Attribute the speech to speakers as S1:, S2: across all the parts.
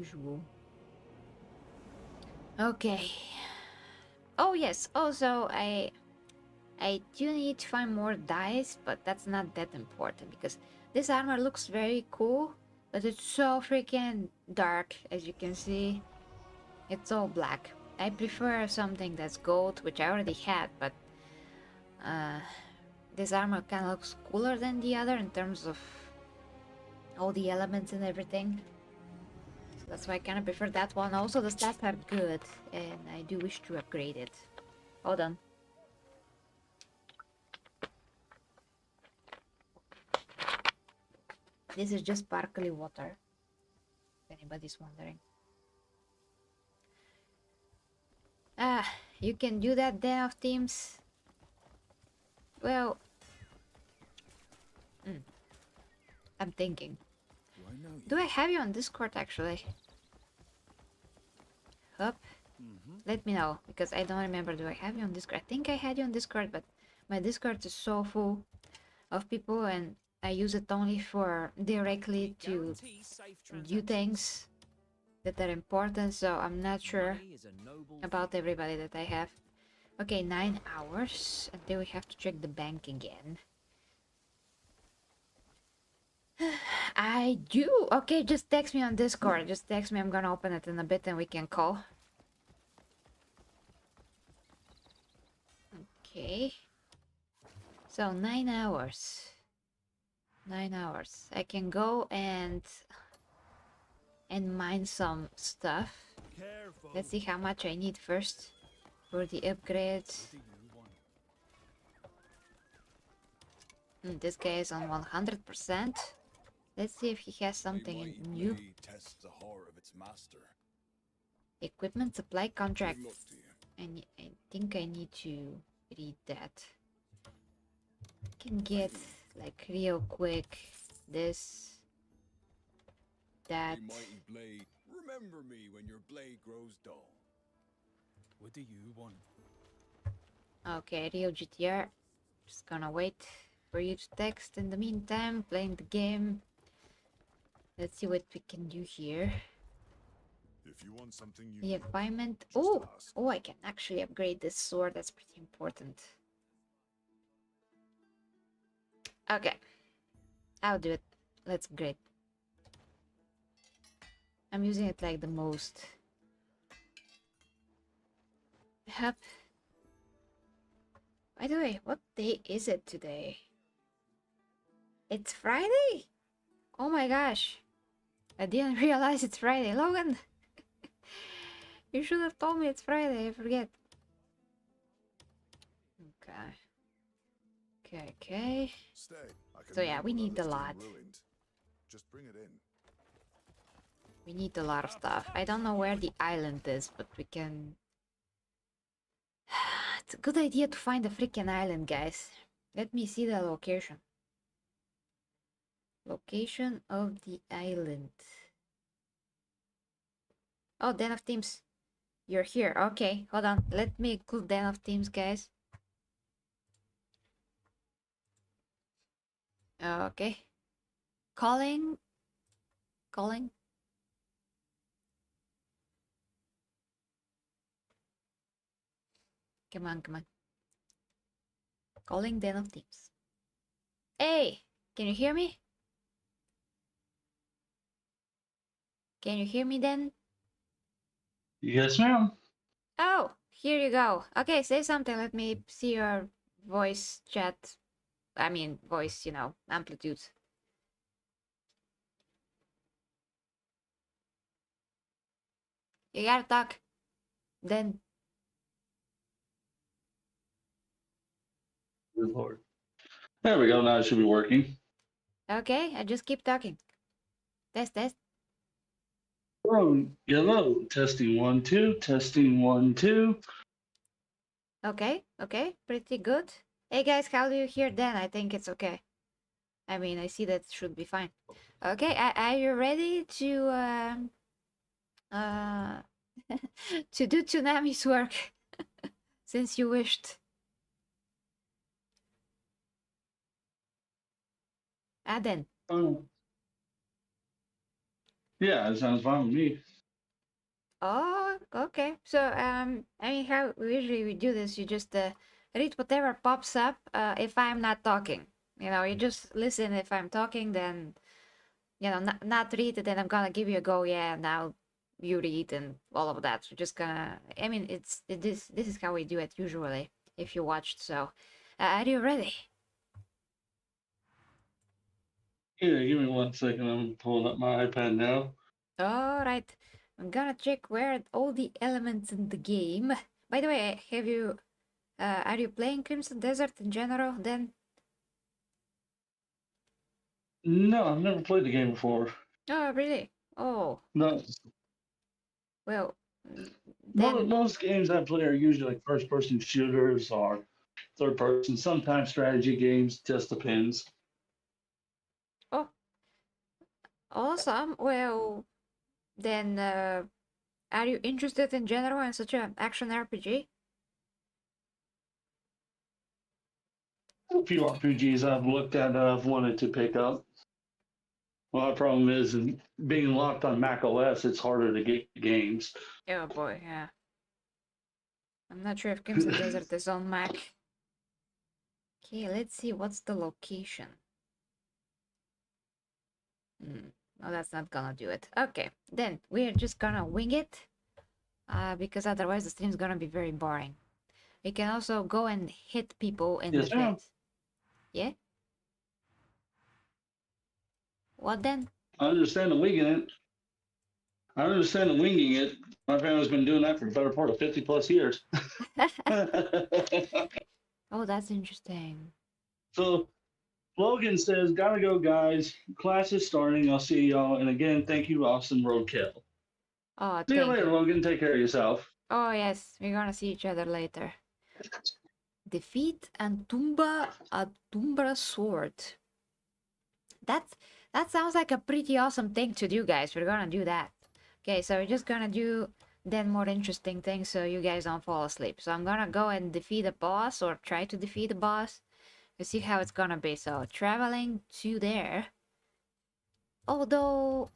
S1: usual. Okay. Oh yes, also I do need to find more dice, but that's not that important because this armor looks very cool, but it's so freaking dark, as you can see. It's all black. I prefer something that's gold, which I already had, but uh, this armor kind of looks cooler than the other in terms of all the elements and everything. So that's why I kind of prefer that one. Also, the stats are good, and I do wish to upgrade it. Hold on. This is just sparkly water, if anybody's wondering. Ah, you can do that Den of Teams. Well, I'm thinking. Do I have you on Discord actually? Hup. Let me know, because I don't remember. Do I have you on Discord? I think I had you on Discord, but my Discord is so full of people and I use it only for directly to do things that are important, so I'm not sure about everybody that I have. Okay, 9 hours, and then we have to check the bank again. I do. Okay, just text me on Discord. Just text me. I'm gonna open it in a bit and we can call. Okay. So 9 hours. 9 hours. I can go and mine some stuff. Let's see how much I need first for the upgrades. This guy is on 100%. Let's see if he has something new. Equipment supply contract. I think I need to read that. I can get like real quick this, that.
S2: Remember me when your blade grows dull. What do you want?
S1: Okay, Rio GTR. Just gonna wait for you to text in the meantime, playing the game. Let's see what we can do here.
S2: If you want something
S1: The refinement. Oh, I can actually upgrade this sword. That's pretty important. Okay, I'll do it. Let's upgrade. I'm using it like the most. Yep. By the way, what day is it today? It's Friday? Oh my gosh. I didn't realize it's Friday. Logan! You should have told me it's Friday. I forget. Okay. Okay. So yeah, we need a lot.
S2: Just bring it in.
S1: We need a lot of stuff. I don't know where the island is, but we can... It's a good idea to find a freaking island, guys. Let me see the location. Location of the island. Oh, Den of Teams. You're here. Okay, hold on. Let me include Den of Teams, guys. Okay. Calling. Calling. Come on, come on. Calling Den of Teams. Hey, can you hear me? Can you hear me then?
S3: Yes, ma'am.
S1: Oh, here you go. Okay, say something. Let me see your voice chat. I mean, voice, you know, amplitude. You gotta talk. Then.
S3: Good Lord. There we go. Now it should be working.
S1: Okay, I just keep talking. Test, test.
S3: Oh, yellow. Testing 1, 2. Testing 1, 2.
S1: Okay, okay, pretty good. Hey guys, how do you hear then? I think it's okay. I mean, I see that should be fine. Okay, are you ready to uh to do Tsunami's work since you wished? Then.
S3: Oh. Yeah, it sounds fine with me.
S1: Oh, okay. So, I mean, how usually we do this, you just read whatever pops up if I'm not talking. You know, you just listen if I'm talking, then, you know, not read it, then I'm gonna give you a go, yeah, now you read and all of that. We're just gonna, I mean, this is how we do it usually, if you watched, so. Are you ready?
S3: Yeah, give me 1 second. I'm pulling up my iPad now.
S1: All right. I'm gonna check where are all the elements in the game. By the way, are you playing Crimson Desert in general then?
S3: No, I've never played the game before.
S1: Oh, really? Oh,
S3: No,
S1: well, mm, then,
S3: most games I play are usually like first-person shooters or third-person. Sometimes strategy games. Just depends.
S1: oh, awesome. Well, then, are you interested in general in such an action RPG?
S3: A few RPGs I've looked at that I've wanted to pick up. Well, the problem is, being locked on Mac OS, it's harder to get games.
S1: Oh boy, yeah. I'm not sure if Crimson Desert is on Mac. Okay, let's see what's the location. No, that's not gonna do it. Okay, then we're just gonna wing it. Because otherwise the stream's gonna be very boring. We can also go and hit people in the
S3: Yes, ma'am.
S1: face. Yeah? What then?
S3: I understand the winging it. I understand the winging it. My family's been doing that for the better part of 50 plus years.
S1: Oh, that's interesting.
S3: So Logan says, "Gotta go, guys. Class is starting. I'll see y'all. And again, thank you, Austin Roadkill.
S1: Oh,
S3: See you
S1: thank
S3: later,
S1: you.
S3: Logan. Take care of yourself."
S1: Oh, yes, we're gonna see each other later. Defeat Antumbra sword. That's that sounds like a pretty awesome thing to do, guys. We're gonna do that. Okay, so we're just gonna do then more interesting things so you guys don't fall asleep. So I'm gonna go and defeat a boss or try to defeat a boss. You see how it's gonna be. So traveling to there. Although,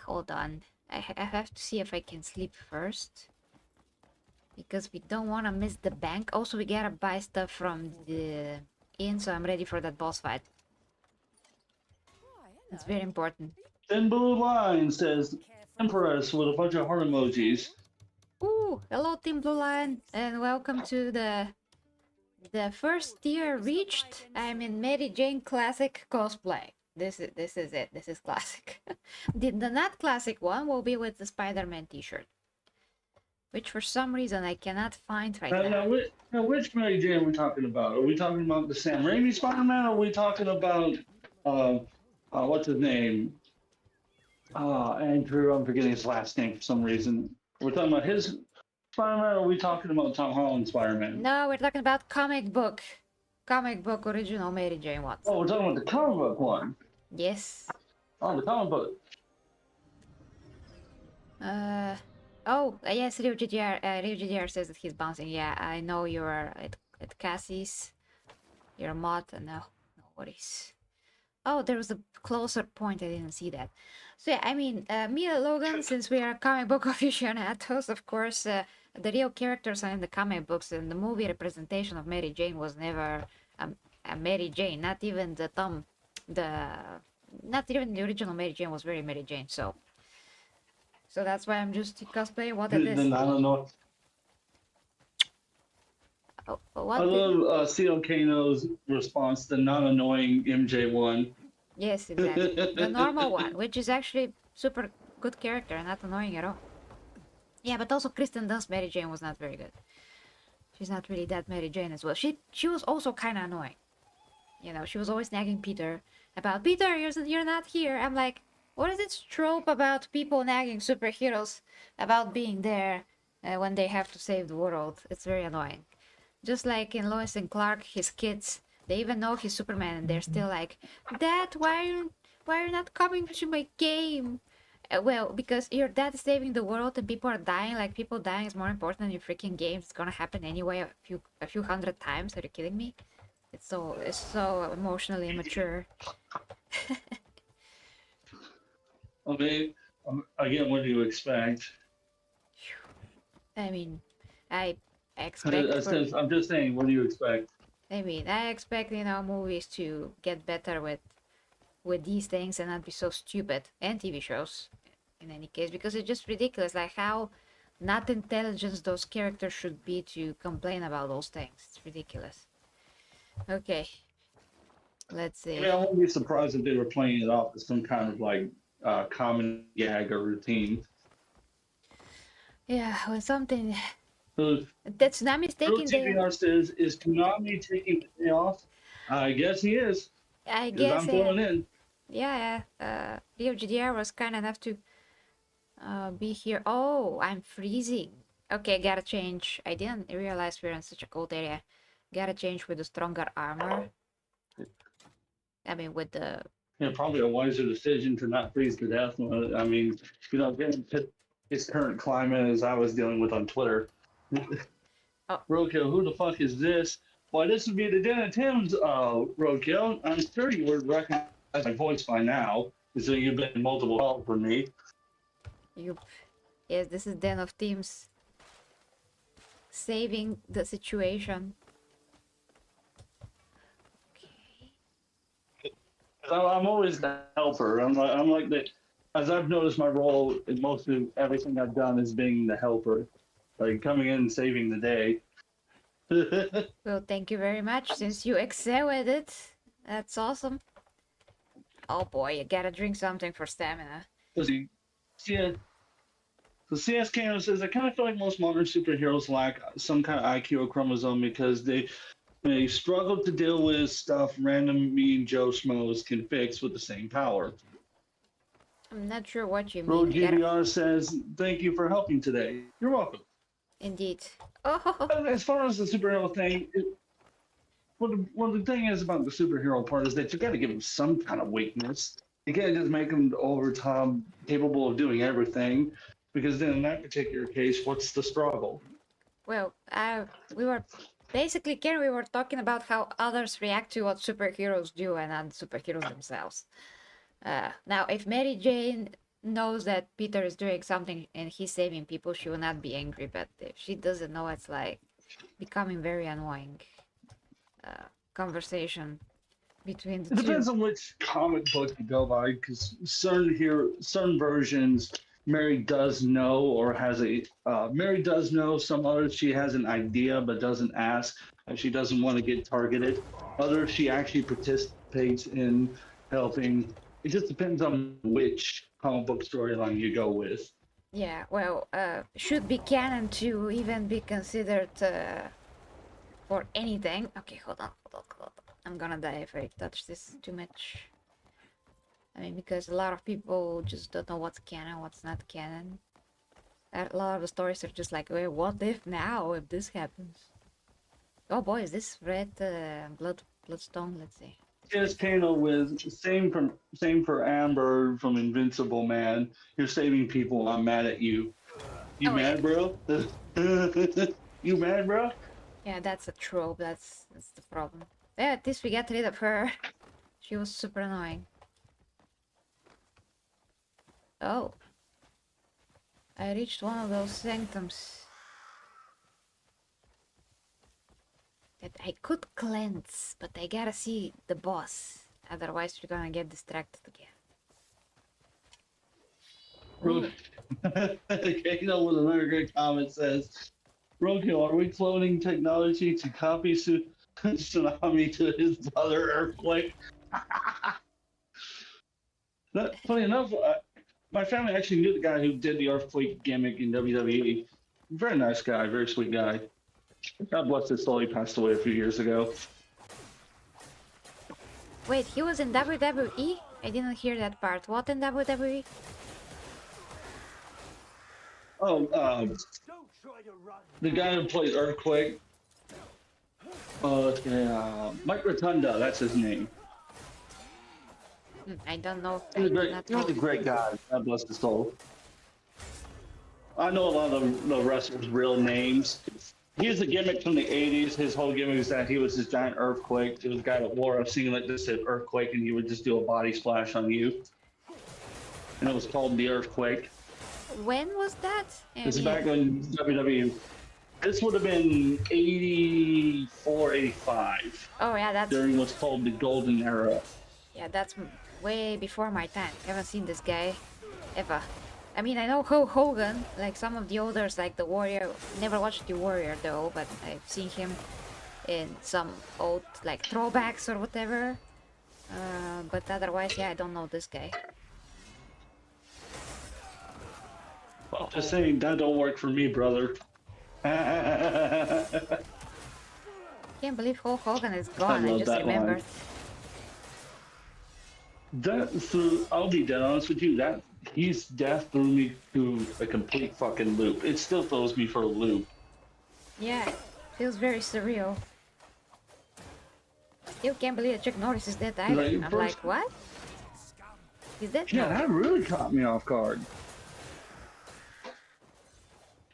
S1: hold on. I have to see if I can sleep first. Because we don't want to miss the bank. Also, we gotta buy stuff from the inn, so I'm ready for that boss fight. It's very important.
S3: Thin Blue Line says, Empress with a bunch of heart emojis.
S1: Ooh, hello Team Blue Line, and welcome to the first tier reached. I'm in Mary Jane Classic cosplay. This is it. This is classic. The not classic one will be with the Spider-Man t-shirt, which for some reason I cannot find right now.
S3: Which Mary Jane are we talking about? Are we talking about the Sam Raimi Spider-Man, or are we talking about, what's his name? Andrew, I'm forgetting his last name for some reason. We're talking about his Spider-Man, or are we talking about Tom Holland's Spider-Man?
S1: No, we're talking about comic book original Mary Jane Watson.
S3: Oh, we're talking about the comic book one.
S1: Yes.
S3: Oh, the comic book.
S1: Yes, Rio GDR says that he's bouncing. Yeah, I know you're at Cassie's. You're a mod. No worries. Oh, there was a closer point. I didn't see that. So yeah, I mean, me and Logan, since we are comic book aficionados, of course, the real characters are in the comic books, and the movie representation of Mary Jane was never a Mary Jane. Not even the original Mary Jane was very Mary Jane. So that's why I'm just cosplaying what it is.
S3: Then I don't know.
S1: Oh,
S3: I love CL Kano's response to non annoying MJ1.
S1: Yes, exactly. The normal one, which is actually super good character, not annoying at all. Yeah, but also Kristen Dunst's Mary Jane was not very good. She's not really that Mary Jane as well. She was also kind of annoying. You know, she was always nagging Peter about, Peter, you're not here. I'm like, what is this trope about people nagging superheroes about being there when they have to save the world? It's very annoying. Just like in Lois and Clark, his kids, they even know he's Superman and they're still like, Dad, why are you not coming to my game? Well, because your dad is saving the world and people are dying. Like, people dying is more important than your freaking games. It's gonna happen anyway a few hundred times. Are you kidding me? It's so emotionally immature.
S3: I mean, again, what do you expect?
S1: I mean, I expect for.
S3: I'm just saying, what do you expect?
S1: I expect movies to get better with these things and not be so stupid, and TV shows, in any case, because it's just ridiculous. Like how not intelligent those characters should be to complain about those things. It's ridiculous. Okay, let's
S3: I mean,
S1: see.
S3: I wouldn't be surprised if they were playing it off as some kind of like common gag or routine.
S1: Yeah, when something
S3: So,
S1: the tsunami is
S3: Real
S1: taking the.
S3: TBR says, "Is Konami taking the day off?" I guess he is,
S1: I
S3: because
S1: guess
S3: I'm filling in.
S1: yeah. Rio GDR was kind enough to be here. Oh, I'm freezing. Okay, gotta change. I didn't realize we're in such a cold area. Gotta change with the stronger armor. I mean, with the.
S3: Yeah, probably a wiser decision to not freeze to death. I mean, given his current climate, as I was dealing with on Twitter.
S1: Oh,
S3: Roadkill, who the fuck is this? Why, this would be the Den of Tim's, Roadkill. I'm sure you would recognize my voice by now, so you've been multiple calls from me.
S1: you. Yes, this is Den of Teams saving the situation. Okay.
S3: I'm always the helper. I'm like the, as I've noticed my role in most of everything I've done is being the helper, like coming in and saving the day.
S1: Well, thank you very much. Since you excel at it, that's awesome. Oh boy, you gotta drink something for stamina.
S3: Yeah. So CSKO says, I kind of feel like most modern superheroes lack some kind of IQ or chromosome because they struggle to deal with stuff random mean Joe Schmoes can fix with the same power.
S1: I'm not sure what you
S3: Road
S1: mean. Gotta...
S3: GBR says, thank you for helping today. You're welcome.
S1: Indeed. Oh,
S3: As far as the superhero thing, the thing is about the superhero part is that you got to give them some kind of weakness. You can't just make them over top, capable of doing everything, because then in that particular case, what's the struggle?
S1: well, we were basically, Ken, we were talking about how others react to what superheroes do and not superheroes themselves. Now, if Mary Jane knows that Peter is doing something and he's saving people, she will not be angry. But if she doesn't know, it's like becoming very annoying conversation between the
S3: It depends
S1: two.
S3: on which comic book you go by, because certain versions, Mary does know or has a Mary does know. Some others she has an idea but doesn't ask, and she doesn't want to get targeted. Others she actually participates in helping. It just depends on which comic book storyline you go with.
S1: Yeah, well, should be canon to even be considered for anything. Okay, hold on. I'm gonna die if I touch this too much. I mean, because a lot of people just don't know what's canon, what's not canon. A lot of the stories are just like, wait, what if now, if this happens? Oh boy, is this red bloodstone? Let's see.
S3: Yes, Kano with same for Amber from Invincible Man. You're saving people. I'm mad at you. You
S1: Oh yeah,
S3: mad, bro? You mad, bro?
S1: yeah, that's a trope. That's the problem. Yeah, at least we got rid of her. She was super annoying. Oh, I reached one of those sanctums that I could cleanse, but I gotta see the boss. Otherwise, we're gonna get distracted again. Ooh.
S3: Kano with another great comment says, Roadkill, are we cloning technology to copy Tsunami to his brother Earthquake? Funny enough, my family actually knew the guy who did the Earthquake gimmick in WWE. Very nice guy, very sweet guy. God bless his soul, he passed away a few years ago.
S1: Wait, he was in WWE? I didn't hear that part. What in WWE?
S3: Oh, the guy who played Earthquake. Yeah, Mike Rotunda, that's his name.
S1: I don't know.
S3: He
S1: I do not
S3: was a
S1: know.
S3: great guy. God bless his soul. I know a lot of the wrestlers' real names. He was a gimmick from the 80s. His whole gimmick was that he was this giant earthquake. It was a guy that wore a singlet that said earthquake, and he would just do a body splash on you. And it was called the Earthquake.
S1: When was that?
S3: This is
S1: Yeah.
S3: back when WWE. This would have been 84, 85
S1: Oh yeah,
S3: during what's called the golden era.
S1: that's way before my time. Haven't seen this guy ever. I mean, I know Hulk Hogan, like some of the others, like the Warrior. Never watched the Warrior though, but I've seen him in some old like throwbacks or whatever. But otherwise, yeah, I don't know this guy.
S3: Well, just saying that don't work for me, brother. I
S1: Can't believe Hulk Hogan is gone. I
S3: love
S1: just
S3: that line.
S1: remembered.
S3: I'll be dead honest with you. That his death threw me to a complete fucking loop. It still throws me for a loop.
S1: Yeah, feels very surreal. Still can't believe that Chuck Norris is dead either.
S3: Like,
S1: I'm
S3: first,
S1: like, what? He's dead
S3: yeah,
S1: now.
S3: that really caught me off guard.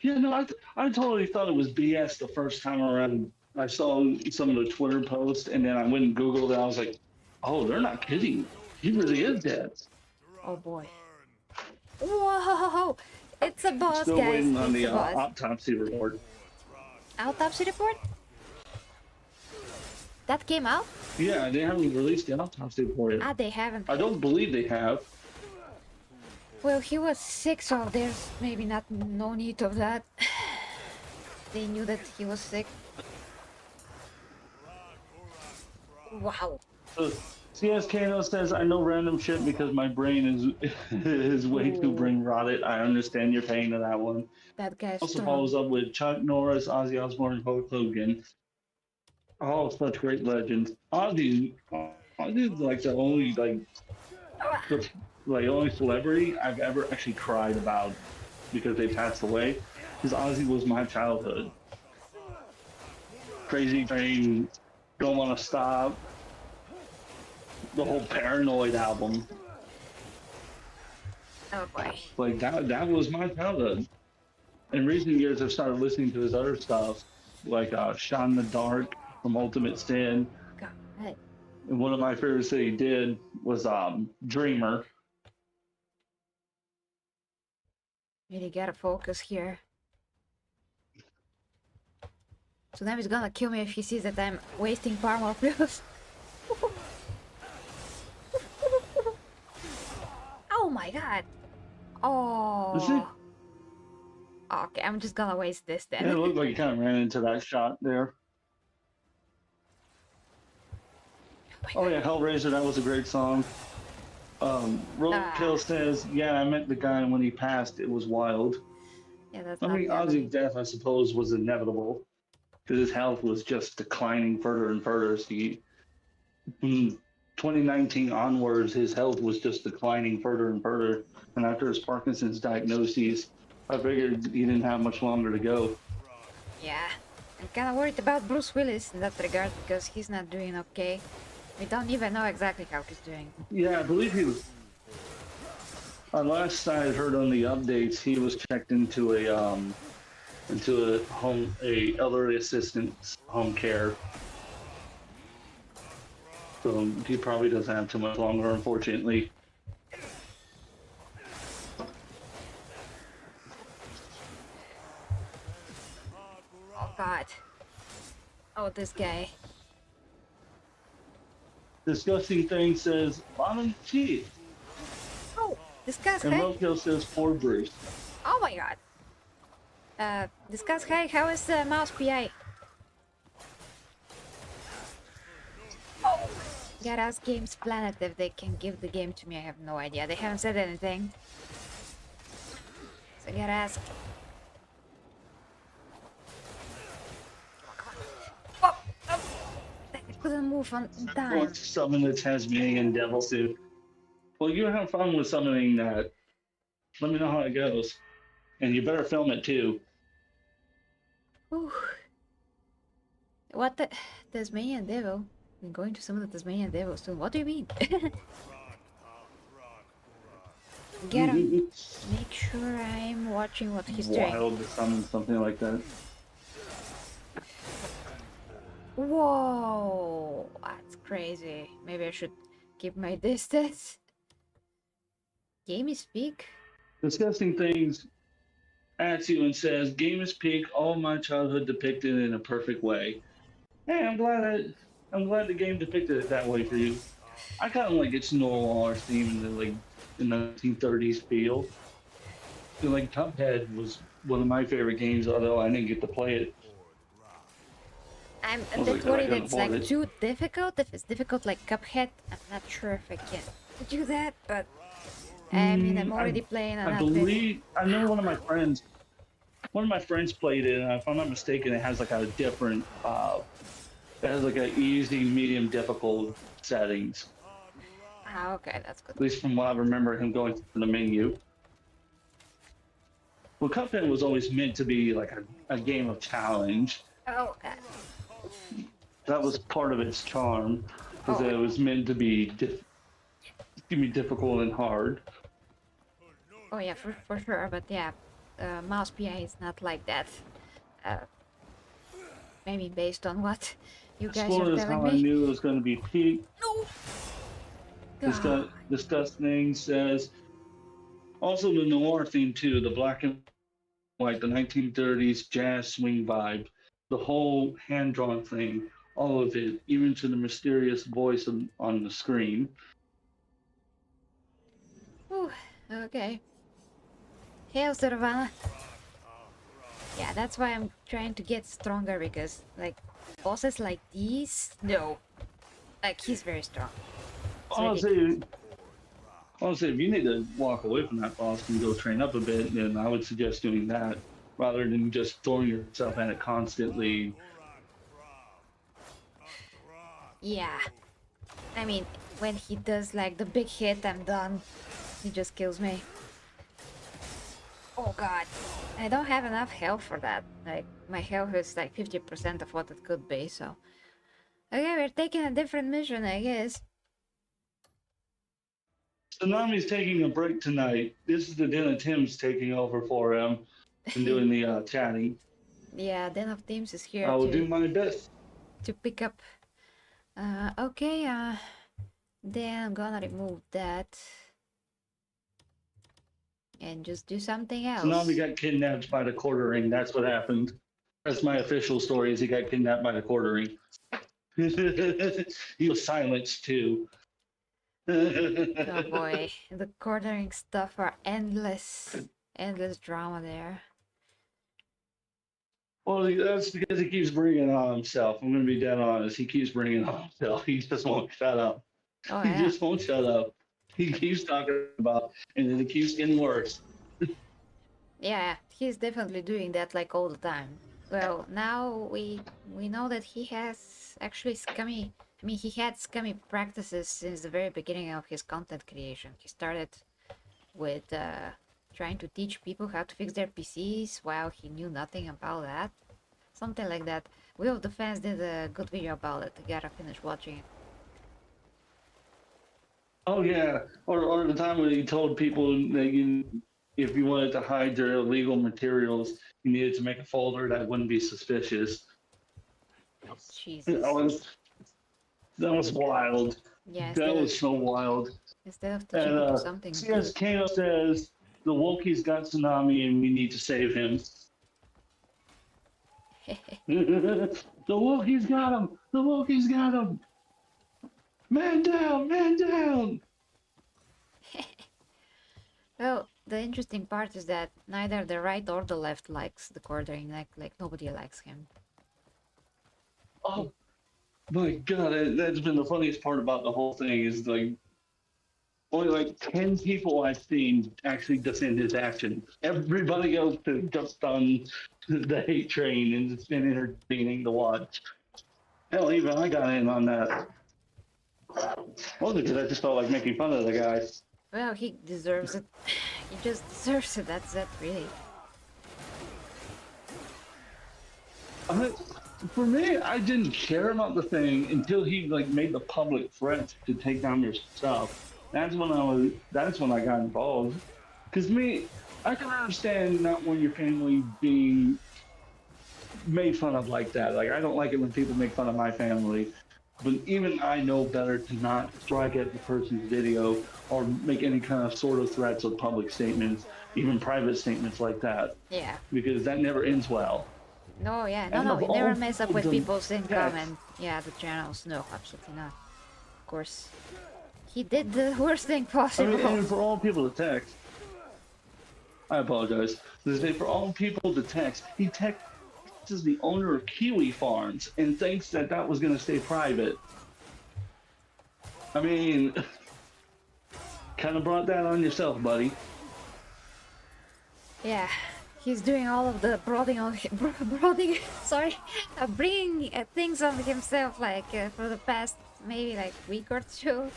S3: Yeah, no, I totally thought it was BS the first time around. I saw some of the Twitter posts, and then I went and Googled it. I was like, oh, they're not kidding. He really is dead.
S1: Oh boy. Whoa! It's a boss,
S3: Still
S1: guys.
S3: waiting on
S1: It's
S3: the
S1: a boss.
S3: autopsy report.
S1: Autopsy report? That came out?
S3: Yeah, they haven't released the autopsy report yet.
S1: Ah, they haven't.
S3: I don't believe they have.
S1: Well, he was sick, so there's maybe not no need of that. They knew that he was sick. Wow.
S3: So, CS Kano says, I know random shit because my brain is is way too
S1: Ooh.
S3: brain rotted. I understand your pain to that one.
S1: That guy's
S3: Also
S1: strong.
S3: follows up with Chuck Norris, Ozzy Osbourne, and Hulk Hogan. Oh, such great legends. Ozzy's like the only the only celebrity I've ever actually cried about because they passed away. Because Ozzy was my childhood. Crazy Train, Don't Want to Stop, the whole Paranoid album.
S1: Oh boy.
S3: Like that was my childhood. In recent years, I've started listening to his other stuff, like "Shot in the Dark" from Ultimate Sin.
S1: God.
S3: And one of my favorites that he did was "Dreamer."
S1: Really gotta focus here. So now he's gonna kill me if he sees that I'm wasting power pills. Oh my god.
S3: Is it?
S1: Oh. Okay, I'm just gonna waste this then.
S3: Yeah, it looked like he kind of ran into that shot there. Oh yeah, Hellraiser, that was a great song. Roadkill says, yeah, I met the guy when he passed. It was wild.
S1: Yeah, that's
S3: I
S1: not
S3: mean,
S1: happening.
S3: Ozzy's death, I suppose, was inevitable because his health was just declining further and further. So from 2019 onwards, his health was just declining further and further. And after his Parkinson's diagnoses, I figured he didn't have much longer to go.
S1: Yeah. I'm kinda worried about Bruce Willis in that regard because he's not doing okay. We don't even know exactly how he's doing.
S3: Yeah, I believe he was. Last I heard on the updates, he was checked into a elderly assistance home care. So he probably doesn't have too much longer, unfortunately.
S1: Oh god. Oh, this guy.
S3: Disgusting Thing says, bottom teeth.
S1: Oh, discuss
S3: And
S1: hey.
S3: Roadkill says, poor Bruce.
S1: Oh my god. Discuss hey, how is Mouse PI? Oh. Gotta ask Games Planet if they can give the game to me. I have no idea. They haven't said anything. So I gotta ask. Oh, oh. I couldn't move on time.
S3: Let's summon the Tasmanian Devil suit. Well, you have fun with summoning that. Let me know how it goes. And you better film it too.
S1: Ooh. What the Tasmanian Devil? I'm going to summon the Tasmanian Devil soon. What do you mean? Get him. Make sure I'm watching what he's doing.
S3: Wild to summon something like that.
S1: Whoa, that's crazy. Maybe I should keep my distance. Game is big.
S3: discussing things at you and says, "Game is peak. All my childhood depicted in a perfect way." Hey, I'm glad the game depicted it that way for you. I kind of like its noir theme in the 1930s feel. I feel like Cuphead was one of my favorite games, although I didn't get to play it.
S1: I'm
S3: I
S1: a
S3: was
S1: bit
S3: like, I
S1: worried
S3: couldn't
S1: it's
S3: afford
S1: like
S3: it.
S1: too difficult. If it's difficult like Cuphead, I'm not sure if I can do that. But I mean, I'm
S3: Mm,
S1: already playing
S3: I
S1: on that bit.
S3: believe I know one of my friends played it, and if I'm not mistaken, it has like a different it has like a easy, medium, difficult settings.
S1: Ah, okay, that's good.
S3: At least from what I remember him going through the menu. Well, Cuphead was always meant to be like a game of challenge.
S1: Oh, God.
S3: That was part of its charm, because
S1: Oh,
S3: it was meant to be difficult and hard.
S1: oh yeah, for sure. But yeah, mouse PI is not like that. Uh, maybe based on what you
S3: As
S1: guys are
S3: far as
S1: telling
S3: how I
S1: me.
S3: knew it was going to be peak,
S1: No. God.
S3: discuss things says also the noir theme too, the black and white, the 1930s jazz swing vibe, the whole hand drawn thing, all of it, even to the mysterious voice on the screen.
S1: Whew, okay. Hail, Sirvana. Yeah, that's why I'm trying to get stronger because, like, bosses like these, no. Like, he's very strong. It's ridiculous.
S3: Honestly, honestly, if you need to walk away from that boss and go train up a bit, then I would suggest doing that rather than just throwing yourself at it constantly.
S1: Yeah. I mean, when he does, like, the big hit, I'm done. He just kills me. Oh god. I don't have enough health for that. Like, my health is like 50% of what it could be, so... Okay, we're taking a different mission, I guess.
S3: Tsunami's taking a break tonight. This is the Den of Tim's taking over for him and doing the chatting.
S1: Yeah, Den of Teams is here
S3: I will do my best.
S1: to pick up. Okay, then I'm gonna remove that. And just do something
S3: Tsunami
S1: else.
S3: got kidnapped by the quartering. That's what happened. That's my official story. Is he got kidnapped by the quartering? He was silenced too.
S1: Oh boy, the cornering stuff are endless. Endless drama there.
S3: Well, that's because he keeps bringing it on himself. I'm going to be dead honest. He keeps bringing it on himself. He just won't shut up.
S1: Oh
S3: He
S1: yeah.
S3: just won't shut up. He keeps talking about, and then it keeps getting worse.
S1: Yeah, he's definitely doing that like all the time. Well, now we know that he has actually scummy. I mean, he had scummy practices since the very beginning of his content creation. He started with trying to teach people how to fix their PCs while he knew nothing about that. Something like that. Will of the Fans did a good video about it. I gotta finish watching it.
S3: Oh yeah, or the time when he told people that if you wanted to hide your illegal materials, you needed to make a folder that wouldn't be suspicious. That
S1: Jesus.
S3: was that was wild.
S1: Yeah,
S3: That was so wild.
S1: instead of teaching
S3: And
S1: people something
S3: CS
S1: good.
S3: Kano says the Wookiee's got tsunami and we need to save him. The Wookiee's got him. The Wookiee's got him. Man down, man down.
S1: Well, the interesting part is that neither the right or the left likes the quartering. Like nobody likes him.
S3: Oh my god, that's been the funniest part about the whole thing is like only like 10 people I've seen actually defend his action. Everybody else is just on the hate train and it's been entertaining to watch. Hell, even I got in on that. Only because I just felt like making fun of the guy.
S1: Well, he deserves it. He just deserves it. That's it, really.
S3: I, for me, I didn't care about the thing until he like made the public threat to take down your stuff. That's when I got involved. Because me, I can understand not wanting your family being made fun of like that. Like I don't like it when people make fun of my family. But even I know better to not strike at the person's video or make any kind of sort of threats or public statements even private statements like that,
S1: Yeah.
S3: because that never ends well.
S1: No, yeah. No,
S3: And
S1: no.
S3: of
S1: You never
S3: all
S1: mess up
S3: people
S1: with
S3: to
S1: people's income
S3: text,
S1: and yeah, the channels. No, absolutely not. Of course. He did the worst thing
S3: I mean,
S1: possible.
S3: and for all people to text, I apologize. For all people to text, he texts the owner of Kiwi Farms and thinks that that was going to stay private. I mean, kind of brought that on yourself, buddy.
S1: Yeah, he's doing all of the brooding on brooding. Sorry, bringing things on himself like for the past maybe like week or two.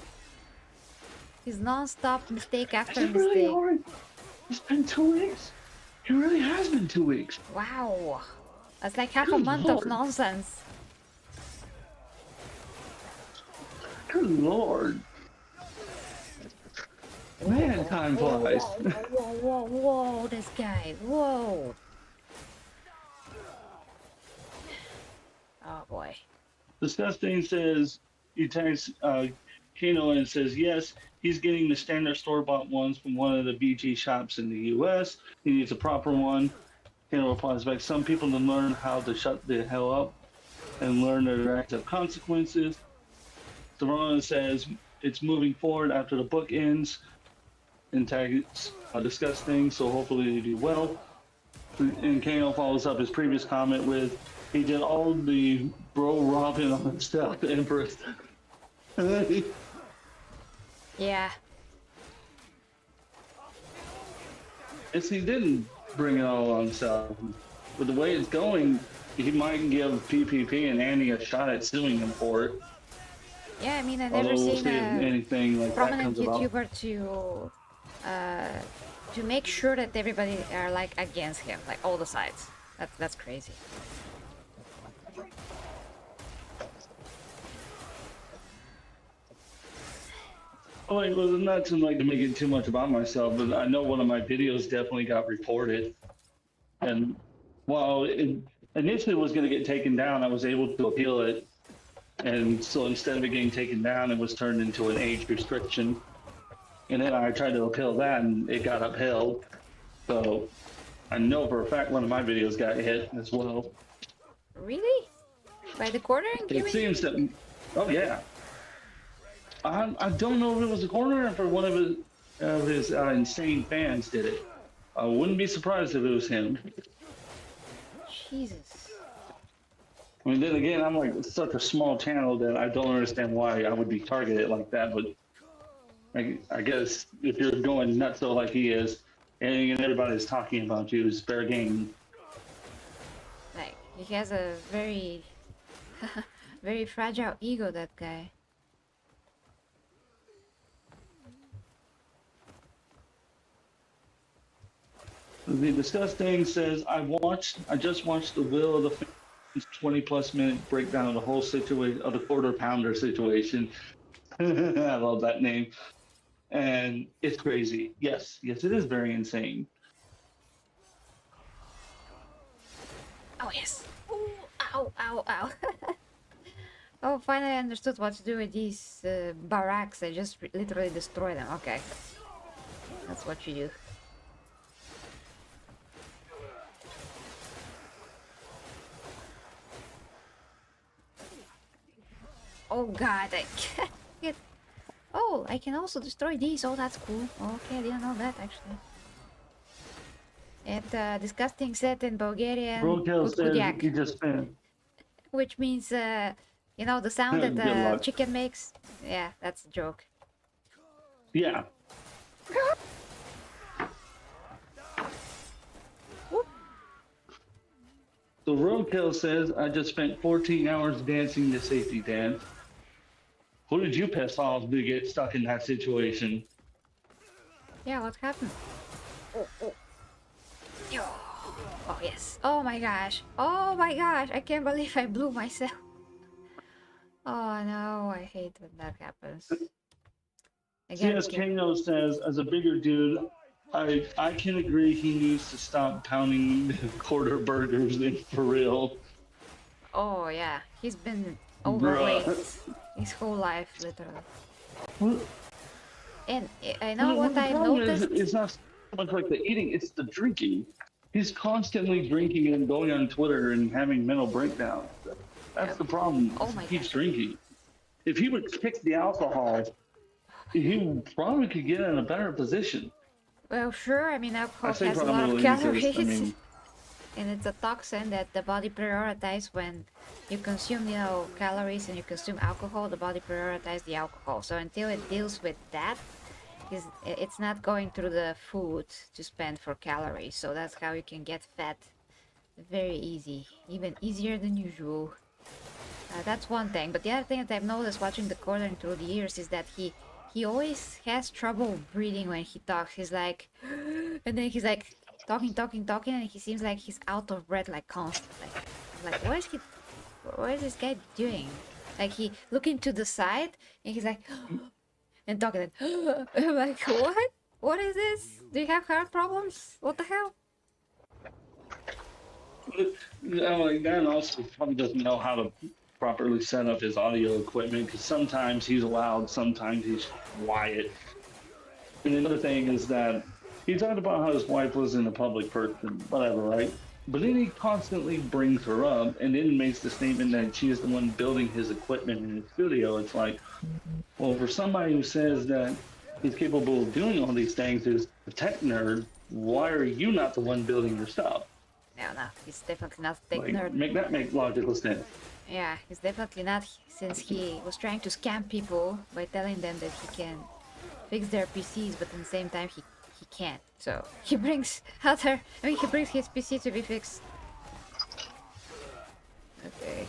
S1: He's non-stop mistake
S3: Is
S1: after
S3: it really
S1: mistake.
S3: hard? It's been 2 weeks. It really has been 2 weeks.
S1: Wow, that's like half a
S3: Good
S1: month of
S3: lord.
S1: nonsense.
S3: Good lord. Man, time flies.
S1: Whoa, this guy, whoa. Oh boy.
S3: Disgusting says, he tags Kano and says, yes, he's getting the standard store-bought ones from one of the BG shops in the U.S. He needs a proper one. Kano replies back, some people to learn how to shut the hell up and learn their direct consequences. Serrano says, it's moving forward after the book ends. And tags disgusting, so hopefully they do well. And Kano follows up his previous comment with, he did all the bro robbing on the stealth Empress.
S1: Yeah.
S3: Yes, he didn't bring it all on himself. But the way it's going, he might give PPP and Annie a shot at suing him for it.
S1: Yeah, I mean, I've
S3: Although
S1: never
S3: we'll
S1: seen
S3: see if
S1: a
S3: anything like that
S1: prominent
S3: comes about.
S1: YouTuber to make sure that everybody are like against him, like all the sides. That's crazy.
S3: Oh, it was not to like to make it too much about myself, but I know one of my videos definitely got reported. And while it initially was going to get taken down, I was able to appeal it. And so instead of it getting taken down, it was turned into an age restriction. And then I tried to appeal that, and it got upheld. So I know for a fact one of my videos got hit as well.
S1: Really? By the quartering?
S3: It seems that, oh yeah. I don't know if it was the corner or if one of his insane fans did it. I wouldn't be surprised if it was him.
S1: Jesus.
S3: I mean, then again, I'm like such a small channel that I don't understand why I would be targeted like that. But I guess if you're going nuts so like he is, and everybody's talking about you, is fair game.
S1: Like, he has a very, very fragile ego, that guy.
S3: The disgusting says, I just watched the Will of the Fans 20+ minute breakdown of the whole situation, of the quarter pounder situation. I love that name. And it's crazy. Yes, it is very insane.
S1: Oh, yes. Ooh, ow, ow, ow. Oh, finally I understood what to do with these barracks. I just literally destroy them. Okay. That's what you do. Oh god, I can't get... Oh, I can also destroy these. Oh, that's cool. Okay, I didn't know that actually. And disgusting set in Bulgarian,
S3: Brokel says
S1: Kudyak,
S3: he just spent.
S1: which means, you know, the sound that
S3: Good
S1: the
S3: luck.
S1: chicken makes? Yeah, that's a joke.
S3: Yeah. So Roadkill says, I just spent 14 hours dancing the safety dance. Who did you piss off to get stuck in that situation?
S1: Yeah, what happened? Oh, oh. Yo. Oh, yes. Oh my gosh. Oh my gosh. I can't believe I blew myself. Oh no, I hate when that happens. Again,
S3: CS Kano says, as a bigger dude, I can agree he needs to stop pounding quarter burgers in for real.
S1: oh yeah, he's been
S3: Bruh.
S1: overweight his whole life, literally. And I know what I
S3: problem
S1: noticed.
S3: is, it's not much like the eating, it's the drinking. He's constantly drinking and going on Twitter and having mental breakdowns. That's the problem.
S1: Oh
S3: He
S1: my
S3: keeps
S1: gosh.
S3: drinking. If he would kick the alcohol, he probably could get in a better position.
S1: Well, sure. I mean,
S3: I
S1: alcohol
S3: say
S1: has a lot of
S3: probably because I
S1: calories,
S3: mean,
S1: and it's a toxin that the body prioritizes when you consume, calories and you consume alcohol. The body prioritizes the alcohol. So until it deals with that, it's not going through the food to spend for calories. So that's how you can get fat very easy, even easier than usual. That's one thing. But the other thing that I've noticed watching the Cordon through the years is that he always has trouble breathing when he talks. He's like, and then he's like talking, and he seems like he's out of breath like constantly. I'm like, what is this guy doing? Like he looking to the side and he's like, and talking. I'm like, what? What is this? Do you have heart problems? What the hell?
S3: like Dan also probably doesn't know how to properly set up his audio equipment because sometimes he's loud, sometimes he's quiet. And another thing is that he talked about how his wife was in a public person, whatever, right? But then he constantly brings her up and then makes the statement that she is the one building his equipment in his studio. It's like, well, for somebody who says that he's capable of doing all these things, is a tech nerd, why are you not the one building your stuff?
S1: No, he's definitely not a tech
S3: Like,
S1: nerd.
S3: make logical sense.
S1: Yeah, he's definitely not, since he was trying to scam people by telling them that he can fix their PCs, but at the same time he can't. So he brings he brings his PC to be fixed. Okay.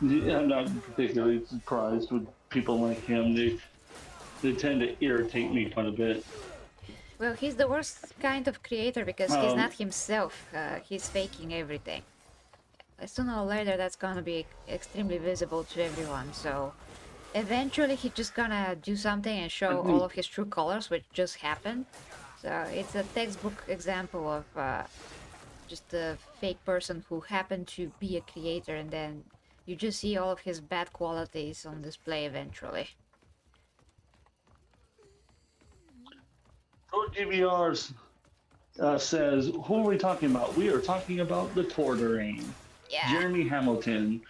S3: Yeah, I'm not particularly surprised with people like him. They tend to irritate me quite a bit.
S1: Well, he's the worst kind of creator because he's
S3: Um,
S1: not himself. He's faking everything. Sooner or later, that's gonna be extremely visible to everyone. So eventually, he's just gonna do something and
S3: I
S1: show all
S3: think
S1: of his true colors, which just happened. So it's a textbook example of just a fake person who happened to be a creator, and then you just see all of his bad qualities on display eventually.
S3: GVR says, who are we talking about? We are talking about the Torterane.
S1: Yeah.
S3: Jeremy Hamilton,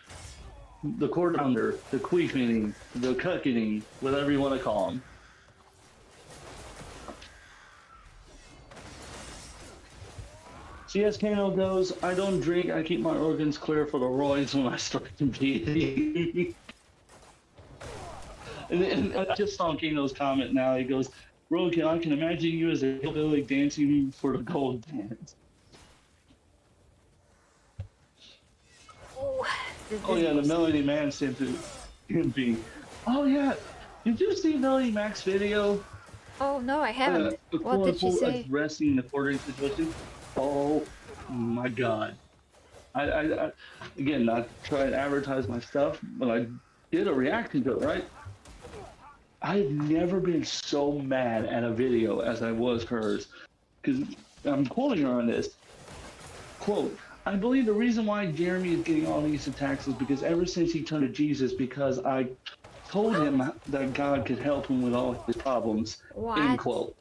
S3: the Cordounder, the Queefening, the Cuckening, whatever you want to call him. CS Kano goes, I don't drink, I keep my organs clear for the Royals when I start competing. and I just saw Kano's comment now. He goes, Rogan, I can imagine you as a hillbilly dancing for the gold dance.
S1: Oh,
S3: Oh yeah, the Melody Man seemed to be. Oh yeah, did you see Melody Mac's video?
S1: Oh no, I haven't. What did she say?
S3: Addressing the quartering situation. Oh my god. I again not try to advertise my stuff, but I did a reaction to it, right? I've never been so mad at a video as I was hers. Because I'm quoting her on this. Quote, I believe the reason why Jeremy is getting all these attacks is because ever since he turned to Jesus, because I told him that God could help him with all his problems.
S1: What?
S3: End quote.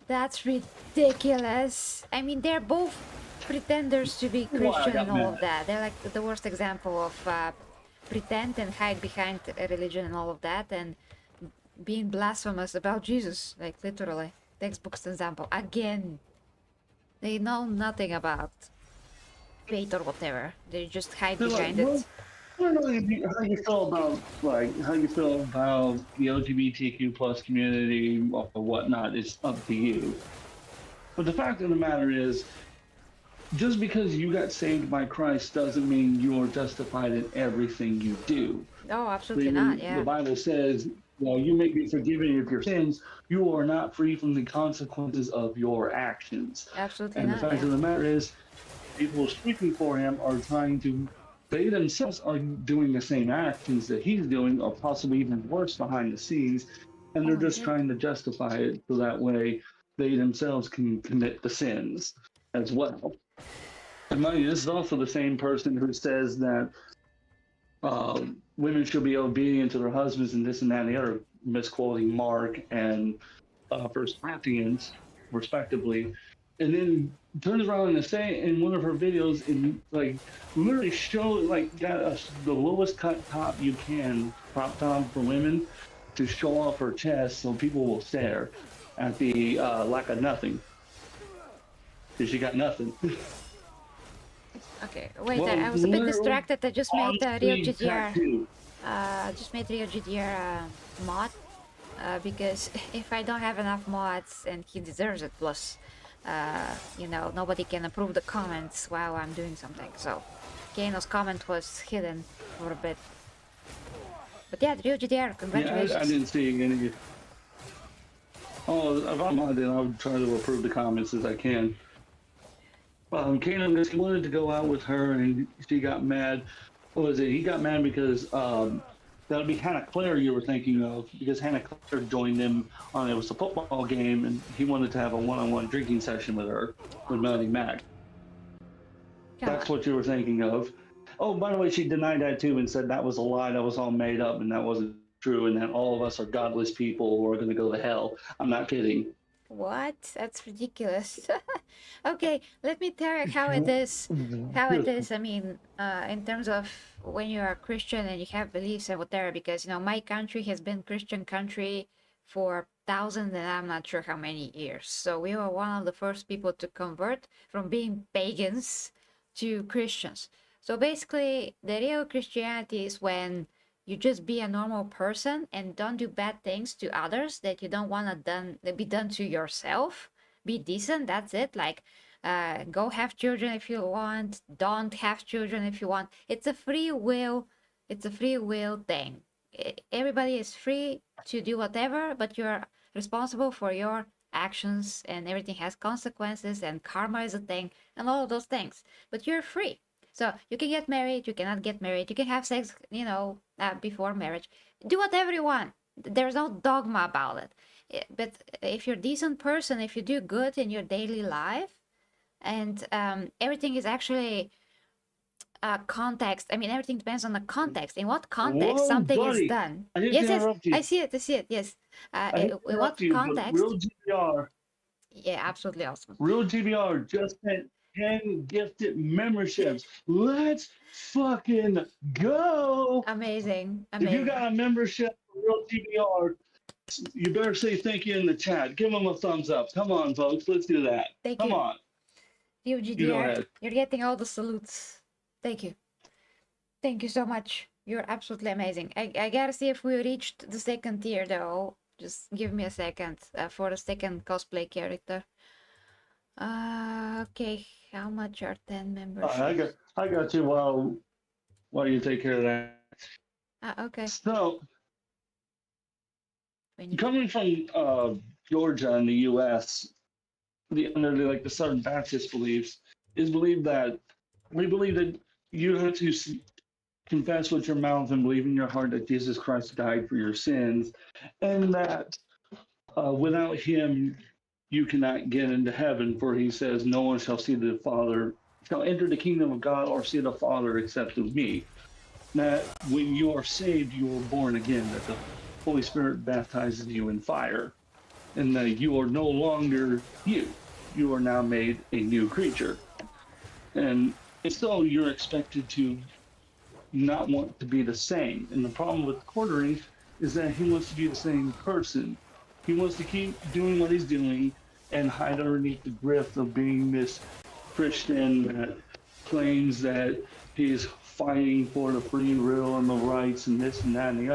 S1: That's ridiculous. I mean, they're both pretenders to be Christian and all of that. They're like the worst example of pretend and hide behind a religion and all of that, and being blasphemous about Jesus, like literally. Textbooks example. Again, they know nothing about faith or whatever. They just hide behind it.
S3: I don't know how you feel about how you feel about the LGBTQ plus community or whatnot. It's up to you. But the fact of the matter is, just because you got saved by Christ doesn't mean you are justified in everything you do.
S1: Oh, absolutely not. Yeah.
S3: The Bible says, well, you may be forgiven of your sins. You are not free from the consequences of your actions.
S1: Absolutely
S3: and
S1: not.
S3: The fact of the matter is, people speaking for him are trying to. They themselves are doing the same actions that he's doing, or possibly even worse behind the scenes, and they're just trying to justify it so that way they themselves can commit the sins as well. And mind you, this is also the same person who says that women should be obedient to their husbands and this and that and the other, misquoting Mark and First Corinthians. respectively, and then turns around and say in one of her videos, and like literally show like got the lowest cut top you can, crop top for women, to show off her chest so people will stare at the lack of nothing because she got nothing.
S1: Okay, wait,
S3: Well,
S1: I was a bit
S3: literally
S1: distracted. I just
S3: on
S1: made Rio
S3: sleeve
S1: GDR.
S3: tattoo.
S1: Just made Rio GDR mod. Because if I don't have enough mods, and he deserves it, plus, you know, nobody can approve the comments while I'm doing something. So, Kano's comment was hidden for a bit. But yeah, Rio GDR,
S3: Yeah,
S1: congratulations.
S3: I didn't see any. Oh, if I'm on, then I would try to approve the comments as I can. Kanan just wanted to go out with her, and she got mad. What was it? He got mad because that would be Hannah Claire you were thinking of, because Hannah Claire joined him on it was a football game, and he wanted to have a one-on-one drinking session with her, with Melody Mack.
S1: Come
S3: That's
S1: on.
S3: what you were thinking of. Oh, by the way, she denied that too and said that was a lie, that was all made up, and that wasn't true, and that all of us are godless people who are going to go to hell. I'm not kidding.
S1: What? That's ridiculous. Okay, let me tell you how it is. How it is. I mean, in terms of when you are Christian and you have beliefs and whatever, because you know my country has been Christian country for thousands and I'm not sure how many years. So we were one of the first people to convert from being pagans to Christians. So basically, the real Christianity is when you just be a normal person and don't do bad things to others that you don't want to be done to yourself. Be decent, that's it. Like, go have children if you want, don't have children if you want. It's a free will. It's a free will thing. Everybody is free to do whatever, but you're responsible for your actions, and everything has consequences, and karma is a thing, and all of those things. But you're free. So you can get married, you cannot get married, you can have sex, you know, before marriage. Do whatever you want. There's no dogma about it. But if you're a decent person, if you do good in your daily life, and everything is actually context. I mean, everything depends on the context. In what context
S3: Whoa,
S1: something is
S3: buddy!
S1: done.
S3: I didn't
S1: Yes, yes,
S3: interrupt you.
S1: I see it. I see it. Yes.
S3: I didn't
S1: In what
S3: interrupt you, but
S1: context? Yeah, absolutely awesome.
S3: Real GBR just sent 10 gifted memberships. Let's fucking go!
S1: Amazing.
S3: If you
S1: Amazing.
S3: got a membership for Real GBR, you better say thank you in the chat. Give them a thumbs up. Come on, folks. Let's do that.
S1: Thank
S3: Come
S1: you.
S3: on.
S1: You,
S3: You go
S1: GDR.
S3: ahead.
S1: You're getting all the salutes. Thank you. Thank you so much. You're absolutely amazing. I gotta see if we reached the second tier though. Just give me a second for the second cosplay character. Okay. How much are 10 memberships?
S3: I got you while you take care of that.
S1: Okay.
S3: So,
S1: 20.
S3: coming from Georgia in the U.S., under like the Southern Baptist beliefs, is believed that we believe that you have to confess with your mouth and believe in your heart that Jesus Christ died for your sins, and that without Him you cannot get into heaven. For He says, "No one shall see the Father, shall enter the kingdom of God or see the Father except through me." That when you are saved, you are born again. That the Holy Spirit baptizes you in fire, and that you are no longer you. You are now made a new creature. And so you're expected to not want to be the same. And the problem with quartering is that he wants to be the same person. He wants to keep doing what he's doing and hide underneath the grift of being this Christian that claims that he's fighting for the free will and the rights and this and that and the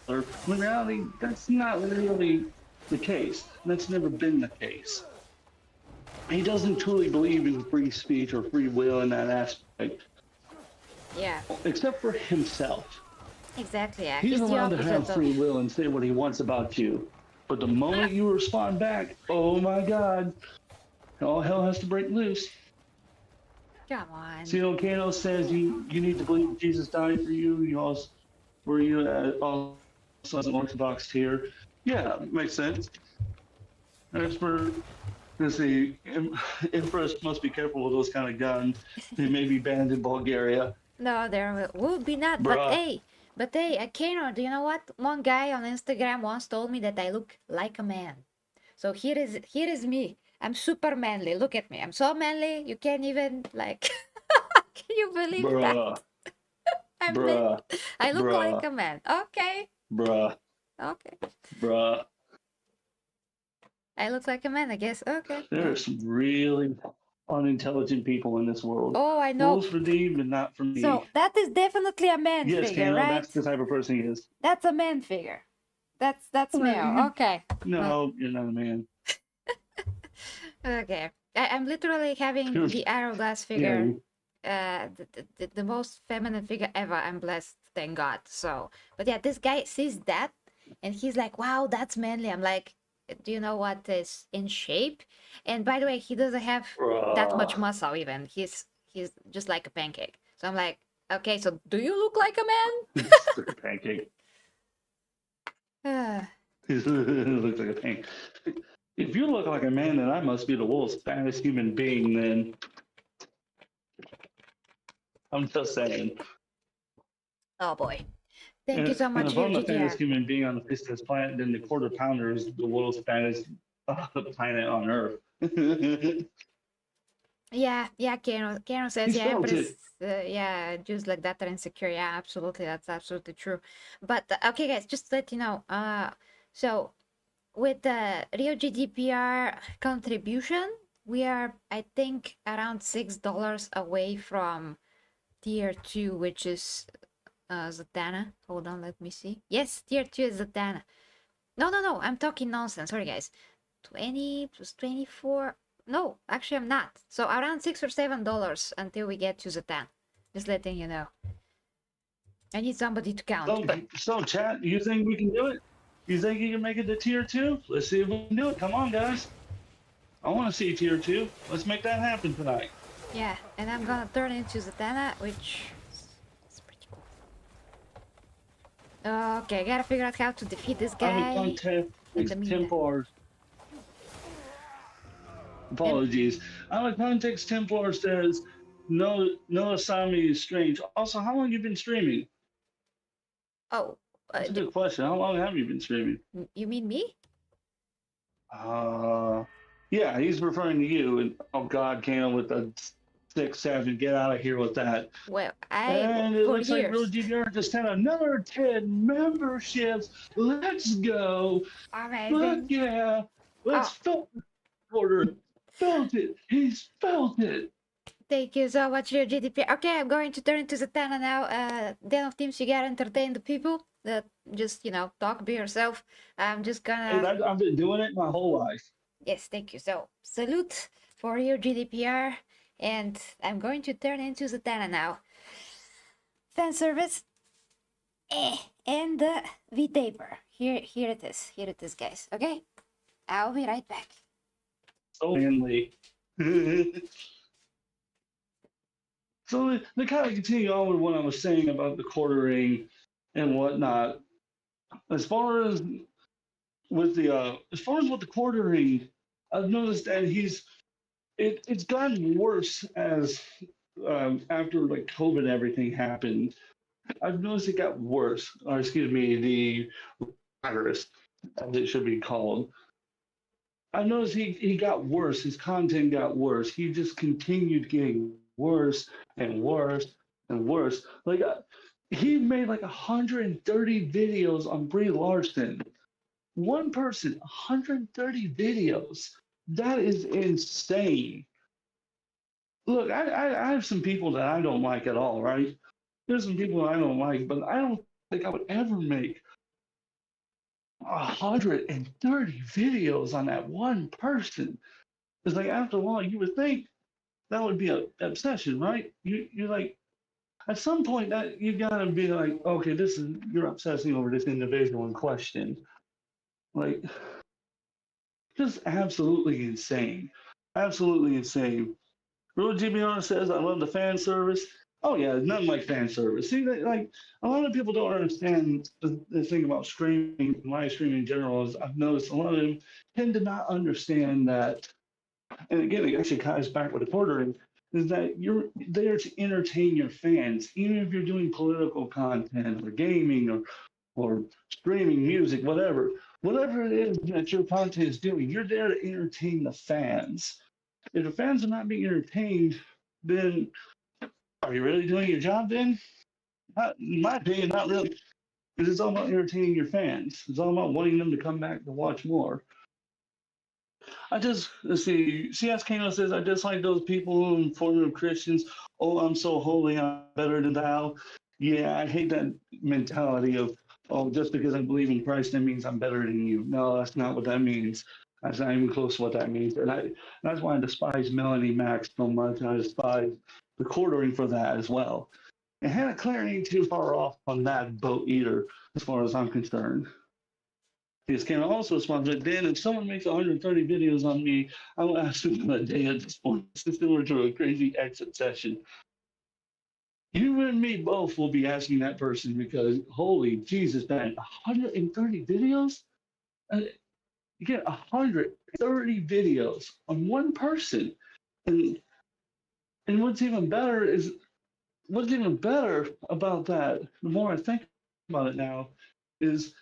S3: other. When in reality, that's not really the case. That's never been the case. He doesn't truly believe in free speech or free will in that aspect.
S1: Yeah.
S3: Except for himself.
S1: Exactly. Yeah.
S3: He's
S1: He's the
S3: allowed to have
S1: opposite of.
S3: free will and say what he wants about you. But the moment you respond back, oh my God, all hell has to break loose.
S1: Come on.
S3: See, Kano says you need to believe Jesus died for you. You also were you also as an Orthodox here. Yeah, makes sense. As for the Empress must be careful with those kind of guns. They may be banned in Bulgaria.
S1: No, there will be not.
S3: Bruh.
S1: But hey, Kano, do you know what? One guy on Instagram once told me that I look like a man. So here is me. I'm super manly. Look at me. I'm so manly. You can't even like. Can you believe that?
S3: Bruh,
S1: I'm man.
S3: bruh,
S1: I look like
S3: bruh,
S1: a man. Okay.
S3: bruh,
S1: Okay.
S3: bruh.
S1: I look like a man, I guess. Okay.
S3: There
S1: Yeah.
S3: are some really unintelligent people in this world.
S1: Oh, I know.
S3: Rules for thee, but not for me.
S1: So that is definitely a man
S3: Yes,
S1: figure,
S3: Kano,
S1: right?
S3: that's the type of person he is.
S1: That's a man figure. That's male. Okay. Well,
S3: No, you're not a man.
S1: okay. I'm literally having the Hourglass
S3: Yeah,
S1: figure, the most feminine figure ever. I'm blessed, thank God. So, but yeah, this guy sees that, and he's like, "Wow, that's manly." I'm like, "Do you know what is in shape?" And by the way, he doesn't have that much
S3: bruh.
S1: muscle. Even he's just like a pancake. So I'm like, "Okay, so do you look like a man?"
S3: It's like a pancake. He looks like a pancake. If you look like a man, then I must be the world's fattest human being. Then I'm just saying.
S1: Oh boy. Thank you so
S3: And
S1: much,
S3: if I'm the
S1: GDR.
S3: fattest human being on the face of this planet, then the quarter pounder is the world's fattest planet on Earth.
S1: Yeah, Karen says,
S3: He's
S1: yeah,
S3: felt
S1: Empress,
S3: it.
S1: yeah, Jews like that are insecure. Yeah, absolutely, that's absolutely true. But okay, guys, just to let you know, so with the Rio GDPR contribution, we are, I think, around $6 away from tier 2, which is Zatanna. Hold on, let me see. Yes, tier 2 is Zatanna. No, I'm talking nonsense. Sorry, guys. 20 plus 24. No, actually, I'm not. So around $6 or $7 until we get to the 10. Just letting you know. I need somebody to count,
S3: So,
S1: but
S3: so, chat, you think we can do it? You think you can make it to tier 2? Let's see if we can do it. Come on, guys. I want to see tier 2. Let's make that happen tonight.
S1: yeah, and I'm gonna turn into Zatanna, which is pretty cool. Okay, gotta figure out how to defeat this
S3: I'm a
S1: guy
S3: context
S1: in the meantime.
S3: Templars. Apologies. I'm a context Templar says no Asami is strange. Also, how long you been streaming?
S1: Oh,
S3: That's a good question. How long have you been streaming?
S1: you mean me?
S3: Uh, yeah, he's referring to you. And oh God, Kano with the 6-7, get out of here with that.
S1: Well,
S3: And it
S1: for
S3: looks like Real
S1: years.
S3: GBR just had another 10 memberships. Let's go. Look,
S1: Amazing.
S3: yeah. Let's
S1: Oh,
S3: felt the order. Felt it. He's felt it.
S1: thank you so much, your GDP. Okay, I'm going to turn into Zatanna now. Den of Teams, you gotta entertain the people. Just, talk, be yourself. I'm just
S3: Hey,
S1: gonna.
S3: I've been doing it my whole life.
S1: Yes, thank you. So, salute for your GDPR. And I'm going to turn into Zatanna now. Fan service. And the V-taper. Here it is. Here it is, guys. Okay? I'll be right back.
S3: So manly. So to kind of continue on with what I was saying about the quartering and whatnot, as far as with the quartering, I've noticed that it's gotten worse as after like COVID and everything happened. I've noticed it got worse, or excuse me, the virus, as it should be called. I noticed he got worse. His content got worse. He just continued getting worse and worse and worse. Like he made like 130 videos on Brie Larson. One person, 130 videos. That is insane. Look, I have some people that I don't like at all, right? There's some people I don't like, but I don't think I would ever make 130 videos on that one person. It's like after a while, you would think that would be an obsession, right? You're like at some point that you gotta be like, okay, this is you're obsessing over this individual in question. Like just absolutely insane. Absolutely insane. Real GBR says, I love the fan service. Oh yeah, nothing like fan service. See, like a lot of people don't understand the thing about streaming, live streaming in general. Is I've noticed a lot of them tend to not understand that. And again, it actually ties back with the quartering. Is that you're there to entertain your fans, even if you're doing political content or gaming or or streaming music, whatever it is that your content is doing, you're there to entertain the fans. If the fans are not being entertained, then are you really doing your job then? Not, in my opinion, not really. Because it's all about entertaining your fans. It's all about wanting them to come back to watch more. Let's see, CS Kano says, I just like those people who inform of Christians. Oh, I'm so holy, I'm better than thou. Yeah, I hate that mentality of, oh, just because I believe in Christ, that means I'm better than you. No, that's not what that means. That's not even close to what that means. That's why I despise Melanie Max so much. I despise the quartering for that as well. And Hannah Claire ain't too far off on that boat either, as far as I'm concerned. This can also sponsor Dan. If someone makes 130 videos on me, I will ask them a day at this point. It's similar to a crazy exit session. You and me both will be asking that person because, holy Jesus, man, 130 videos? You get 130 videos on one person. And and what's even better about that, the more I think about it now, is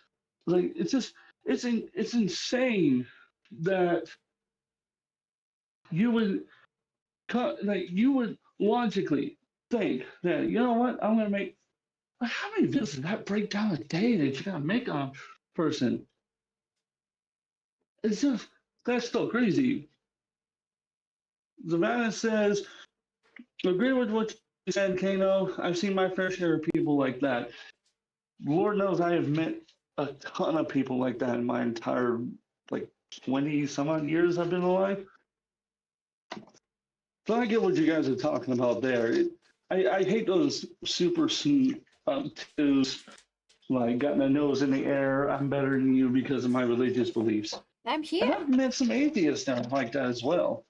S3: like it's insane that you would you would logically think that, you know what, I'm gonna make, like, how many videos does that break down a day that you gotta make on a person? It's just, that's still crazy. Savannah says, agree with what you said, Kano. I've seen my fair share of people like that. Lord knows I have met a ton of people like that in my entire, like, 20 some odd years I've been alive. So I get what you guys are talking about there. I hate those super twos, like, got my nose in the air, I'm better than you because of my religious beliefs.
S1: I'm
S3: And
S1: here.
S3: I've met some atheists that like that as well.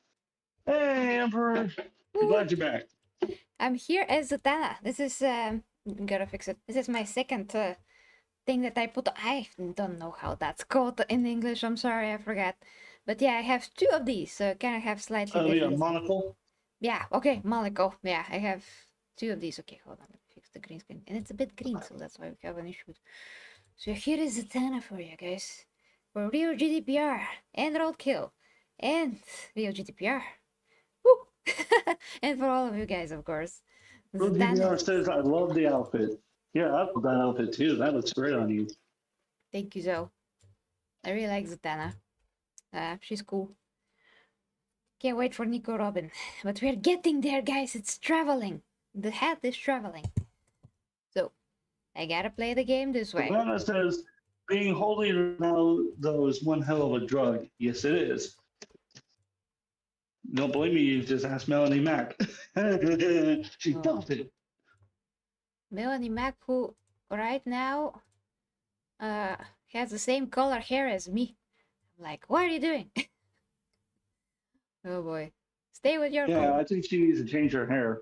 S3: Hey, Emperor. I'm glad you're back.
S1: I'm here as Zatanna. This is gotta fix it. This is my second thing that I put. I don't know how that's called in English. I'm sorry, I forgot. But yeah, I have two of these. So kind of have slightly
S3: Oh, yeah,
S1: different.
S3: monocle.
S1: Yeah. Okay, monocle. Yeah, I have two of these. Okay, hold on. Let me fix the green screen, and it's a bit green, so that's why we have an issue. So here is Zatanna for you guys, for real GDPR and roadkill, and real GDPR. Woo! And for all of you guys, of course.
S3: DVR says, I love the outfit. Yeah, I love that outfit too. That looks great on you.
S1: Thank you, Zoe. I really like Zatanna. She's cool. Can't wait for Nico Robin. But we're getting there, guys. It's traveling. The hat is traveling. So, I gotta play the game this way.
S3: Savannah says, being holy now, though, is one hell of a drug. Yes, it is. Don't believe me, you just ask Melanie Mac. She felt it.
S1: Melanie Mac, who right now has the same color hair as me. I'm like, what are you doing? Oh boy. Stay with your
S3: Yeah,
S1: color.
S3: I think she needs to change her hair.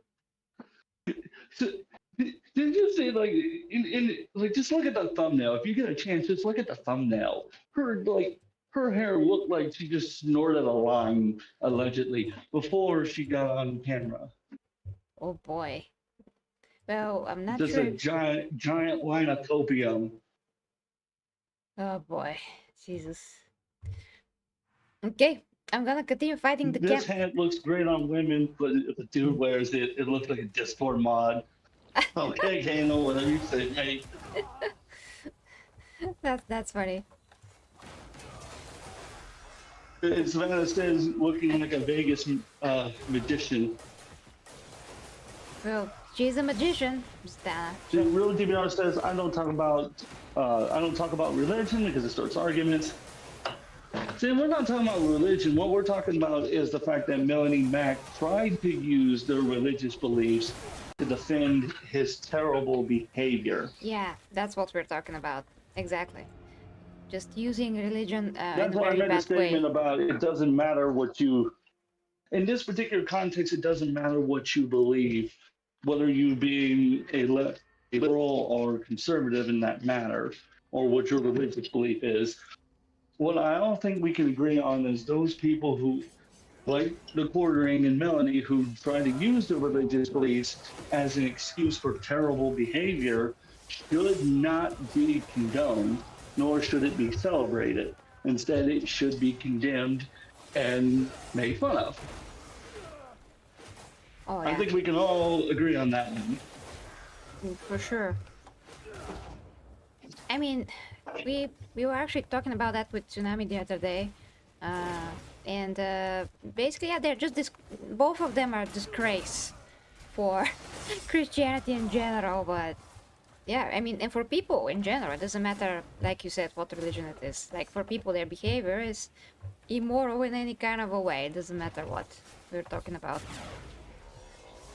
S3: So, did you say, like, like, just look at the thumbnail? If you get a chance, just look at the thumbnail. Her hair looked like she just snorted a line, allegedly, before she got on camera.
S1: Oh boy. Well, I'm not
S3: Just
S1: sure.
S3: a giant line of copium.
S1: Oh boy. Jesus. Okay, I'm gonna continue fighting the
S3: This
S1: camp.
S3: hat looks great on women, but if a dude wears it, it looks like a Discord mod. Okay, Kano, whatever you say, mate.
S1: That's funny.
S3: Savannah says, looking like a Vegas magician.
S1: Well, she's a magician, Stana.
S3: The real DVR says, I don't talk about religion because it starts arguments. See, we're not talking about religion. What we're talking about is the fact that Melanie Mac tried to use their religious beliefs to defend his terrible behavior.
S1: Yeah, that's what we're talking about. Exactly. Just using religion in a
S3: That's why I
S1: very
S3: made a
S1: bad
S3: statement
S1: way.
S3: about it doesn't matter what you, in this particular context, it doesn't matter what you believe, whether you being a liberal or conservative in that matter, or what your religious belief is. What I don't think we can agree on is those people who, like the Quartering and Melanie, who try to use their religious beliefs as an excuse for terrible behavior should not be condoned, nor should it be celebrated. Instead, it should be condemned and made fun of.
S1: Oh
S3: I
S1: yeah,
S3: think we can all agree on that one.
S1: for sure. I mean, we were actually talking about that with Tsunami the other day, uh, and basically, yeah, they're just both of them are disgrace for Christianity in general. But yeah, I mean, and for people in general, it doesn't matter, like you said, what religion it is. Like for people, their behavior is immoral in any kind of a way. It doesn't matter what we're talking about.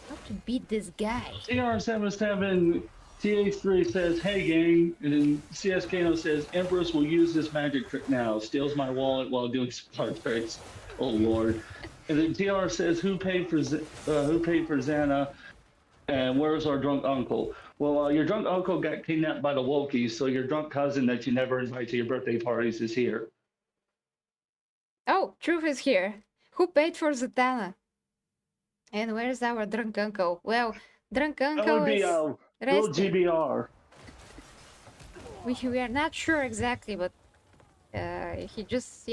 S1: How to beat this guy?
S3: CR77 TH3 says, "Hey gang," and then CSKano says, "Empress will use this magic trick now. Steals my wallet while doing smart tricks. Oh lord." And then TR says, who paid for Xana? And where's our drunk uncle? Well, your drunk uncle got kidnapped by the Wokies, so your drunk cousin that you never invite to your birthday parties is here.
S1: Oh, truth is here. Who paid for Zatanna? And where's our drunk uncle? Well, drunk
S3: That
S1: uncle
S3: would be
S1: is
S3: little
S1: resting.
S3: GBR.
S1: We are not sure exactly, but he just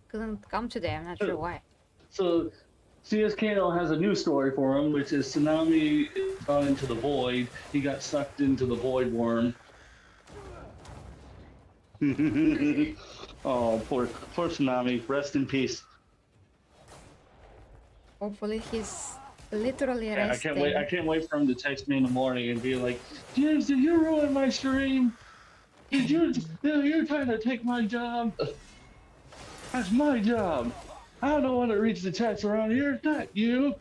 S1: couldn't come today. I'm not sure why.
S3: So CSKO has a new story for him, which is Tsunami gone into the void. He got sucked into the void worm. Oh, poor Tsunami. Rest in peace.
S1: Hopefully he's literally
S3: Yeah,
S1: resting.
S3: I can't wait for him to text me in the morning and be like, "James, did you ruin my stream? Did you? You're trying to take my job. That's my job. I'm the one that reads the chats around here, not you."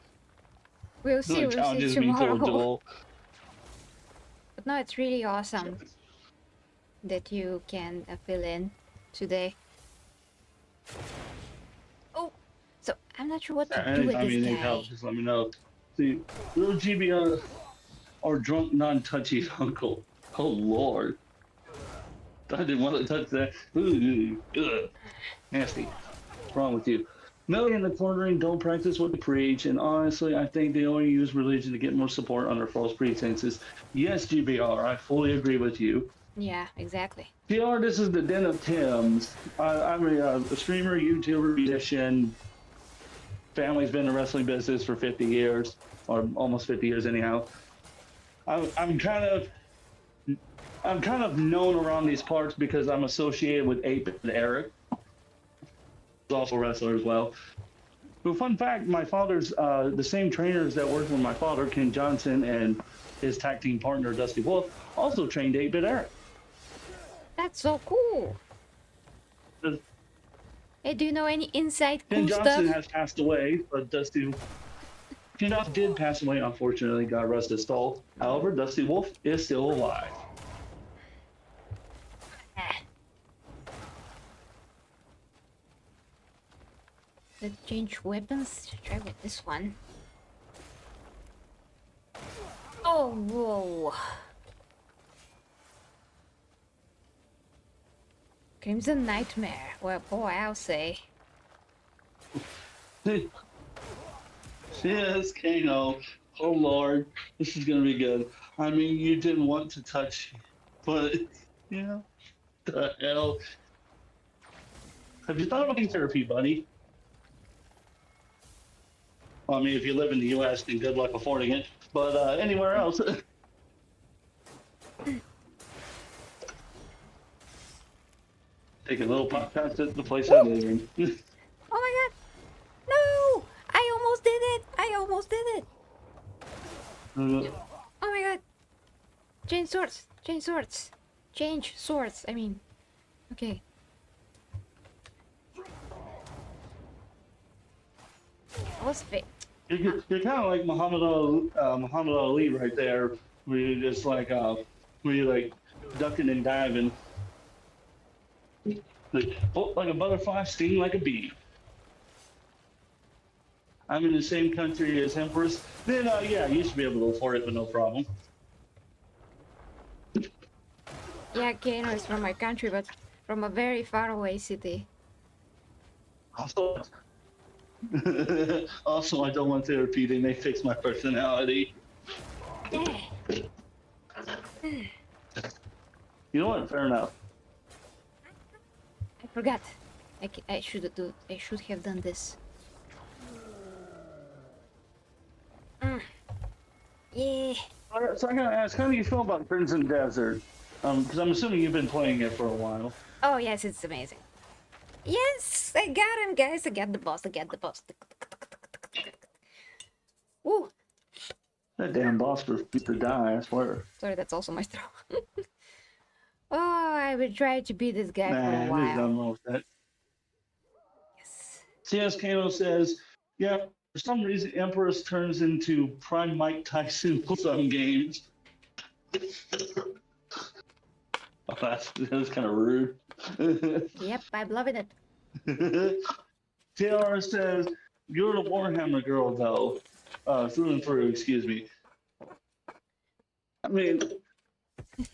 S1: We'll
S3: No,
S1: see.
S3: he
S1: We'll see
S3: challenges me to a
S1: tomorrow.
S3: duel.
S1: But no, it's really awesome that you can fill in today. Oh, so I'm not sure what to do with
S3: Anytime you
S1: this
S3: need
S1: guy.
S3: help, just let me know. See, little GB or drunk non-touchy uncle. Oh lord, I didn't want to touch that. Ooh, ugh, nasty. What's wrong with you? Millie and the cornering don't practice what they preach, and honestly, I think they only use religion to get more support under false pretenses. Yes, GBR, I fully agree with you.
S1: Yeah, exactly.
S3: PR, this is the Den of Tims. I'm a streamer, YouTuber, musician. Family's been in the wrestling business for 50 years, or almost 50 years anyhow. I'm kind of known around these parts because I'm associated with 8-Bit Eric. He's also a wrestler as well. But fun fact, my father's the same trainers that worked with my father, Ken Johnson, and his tag team partner Dusty Wolf, also trained 8-Bit Eric.
S1: That's so cool. Hey, do you know any inside
S3: Ken
S1: cool
S3: Johnson
S1: stuff?
S3: has passed away, but Dusty Ken Johnson did pass away, unfortunately. God rest his soul. However, Dusty Wolf is still alive.
S1: Let's change weapons. Try with this one. Oh, whoa. Crimson Nightmare. Well, boy, I'll say.
S3: Yes, Kano. Oh Lord, this is gonna be good. I mean, you didn't want to touch, but you know, the hell. Have you thought about getting therapy, buddy? Well, I mean, if you live in the U.S., then good luck affording it. But anywhere else. Taking little pop shots at the place I live in.
S1: Oh my god! No! I almost did it! I almost did it! Oh my god! Change swords! Change swords! Change swords! I mean... Okay. I was fit.
S3: You're kind of like Muhammad Ali right there, where you're just like, where you're like ducking and diving. Like, float like a butterfly, sting like a bee. I'm in the same country as Empress. Then, yeah, you should be able to afford it with no problem.
S1: Yeah, Kano is from my country, but from a very far away city.
S3: Also, also, I don't want therapy. They may fix my personality.
S1: Yeah.
S3: You know what? Fair enough.
S1: I forgot. I should have done this. Yeah.
S3: Alright, so I gotta ask, how do you feel about Crimson Desert? Because I'm assuming you've been playing it for a while.
S1: Oh yes, it's amazing. Yes, I got him, guys. I got the boss. I got the boss. Woo!
S3: That damn boss refused to die, I swear.
S1: Sorry, that's also my throw. Oh, I will try to beat this guy for
S3: Nah,
S1: a
S3: I'm just
S1: while.
S3: done with that.
S1: Yes.
S3: CS Kano says, yeah, for some reason, Empress turns into Prime Mike Tyson in some games. Oh, that's kind of rude.
S1: Yep, I'm loving it.
S3: TR says, you're the Warhammer girl, though. Through and through, excuse me. I mean,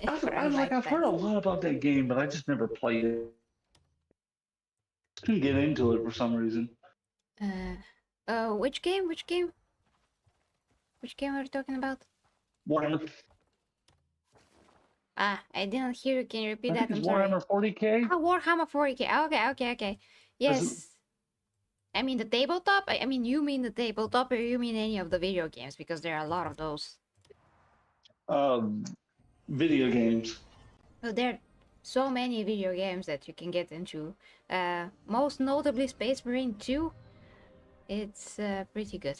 S3: I've heard a lot about that game, but I just never played it. Couldn't get into it for some reason.
S1: Which game? Which game? Which game are we talking about?
S3: Warhammer.
S1: Ah, I didn't hear you. Can you repeat
S3: I
S1: that?
S3: think
S1: I'm
S3: it's
S1: sorry.
S3: Warhammer 40k.
S1: Ah, Warhammer 40k. Okay. Yes. I mean the tabletop? I mean, you mean the tabletop or you mean any of the video games? Because there are a lot of those.
S3: Video games.
S1: Well, there are so many video games that you can get into. Most notably Space Marine 2. It's pretty good.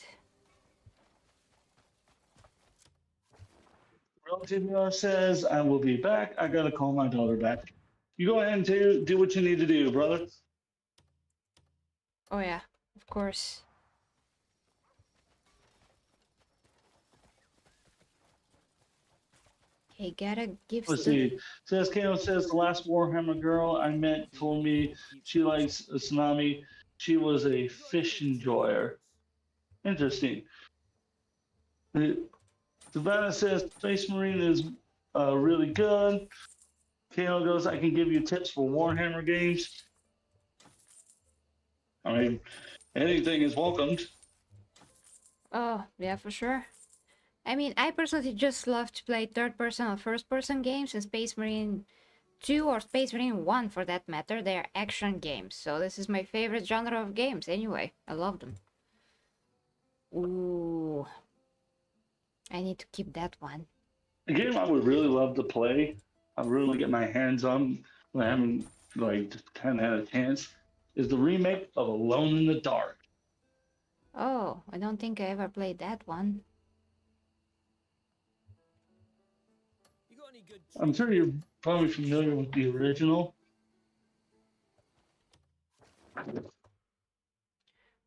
S3: Relative says, I will be back. I gotta call my daughter back. You go ahead and do what you need to do, brother.
S1: Oh yeah, of course. Okay, gotta give
S3: Let's
S1: some...
S3: see. Says Kano says the last Warhammer girl I met told me she likes a tsunami. She was a fish enjoyer. Interesting. Savannah says Space Marine is really good. Kano goes, I can give you tips for Warhammer games. I mean, anything is welcomed.
S1: Oh, yeah, for sure. I mean, I personally just love to play third-person or first-person games, and Space Marine 2 or Space Marine 1 for that matter, they are action games. So this is my favorite genre of games anyway. I love them. Ooh. I need to keep that one.
S3: A game I would really love to play, I really get my hands on, when I haven't like just kind of had a chance, is the remake of Alone in the Dark.
S1: Oh, I don't think I ever played that one.
S3: I'm sure you're probably familiar with the original.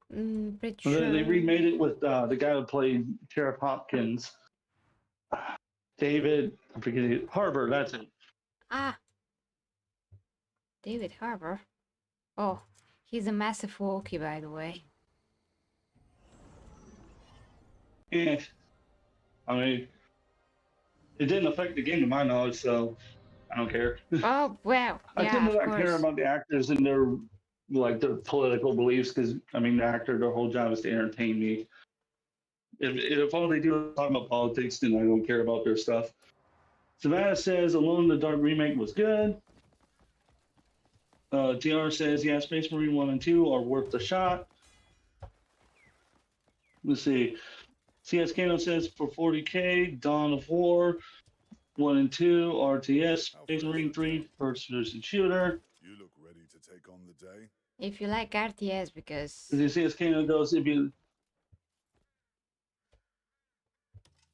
S1: Pretty
S3: They
S1: sure.
S3: remade it with the guy who played Sheriff Hopkins, David, I forget it, Harbor, that's it.
S1: Ah, David Harbour. Oh, he's a massive Wookiee, by the way.
S3: Yeah, I mean, it didn't affect the game to my knowledge, so I don't care.
S1: Oh, well,
S3: I
S1: yeah,
S3: tend to
S1: of
S3: not care
S1: course.
S3: about the actors and their their political beliefs because I mean the actor, their whole job is to entertain me. If all they do is talk about politics, then I don't care about their stuff. Savannah says Alone in the Dark remake was good. TR says yeah, Space Marine 1 and 2 are worth the shot. Let's see. CS Kano says for 40k, Dawn of War 1 and 2, RTS, Space Marine 3, first person shooter.
S2: You look ready to take on the day.
S1: If you like RTS, because...
S3: The CS Kano goes, if you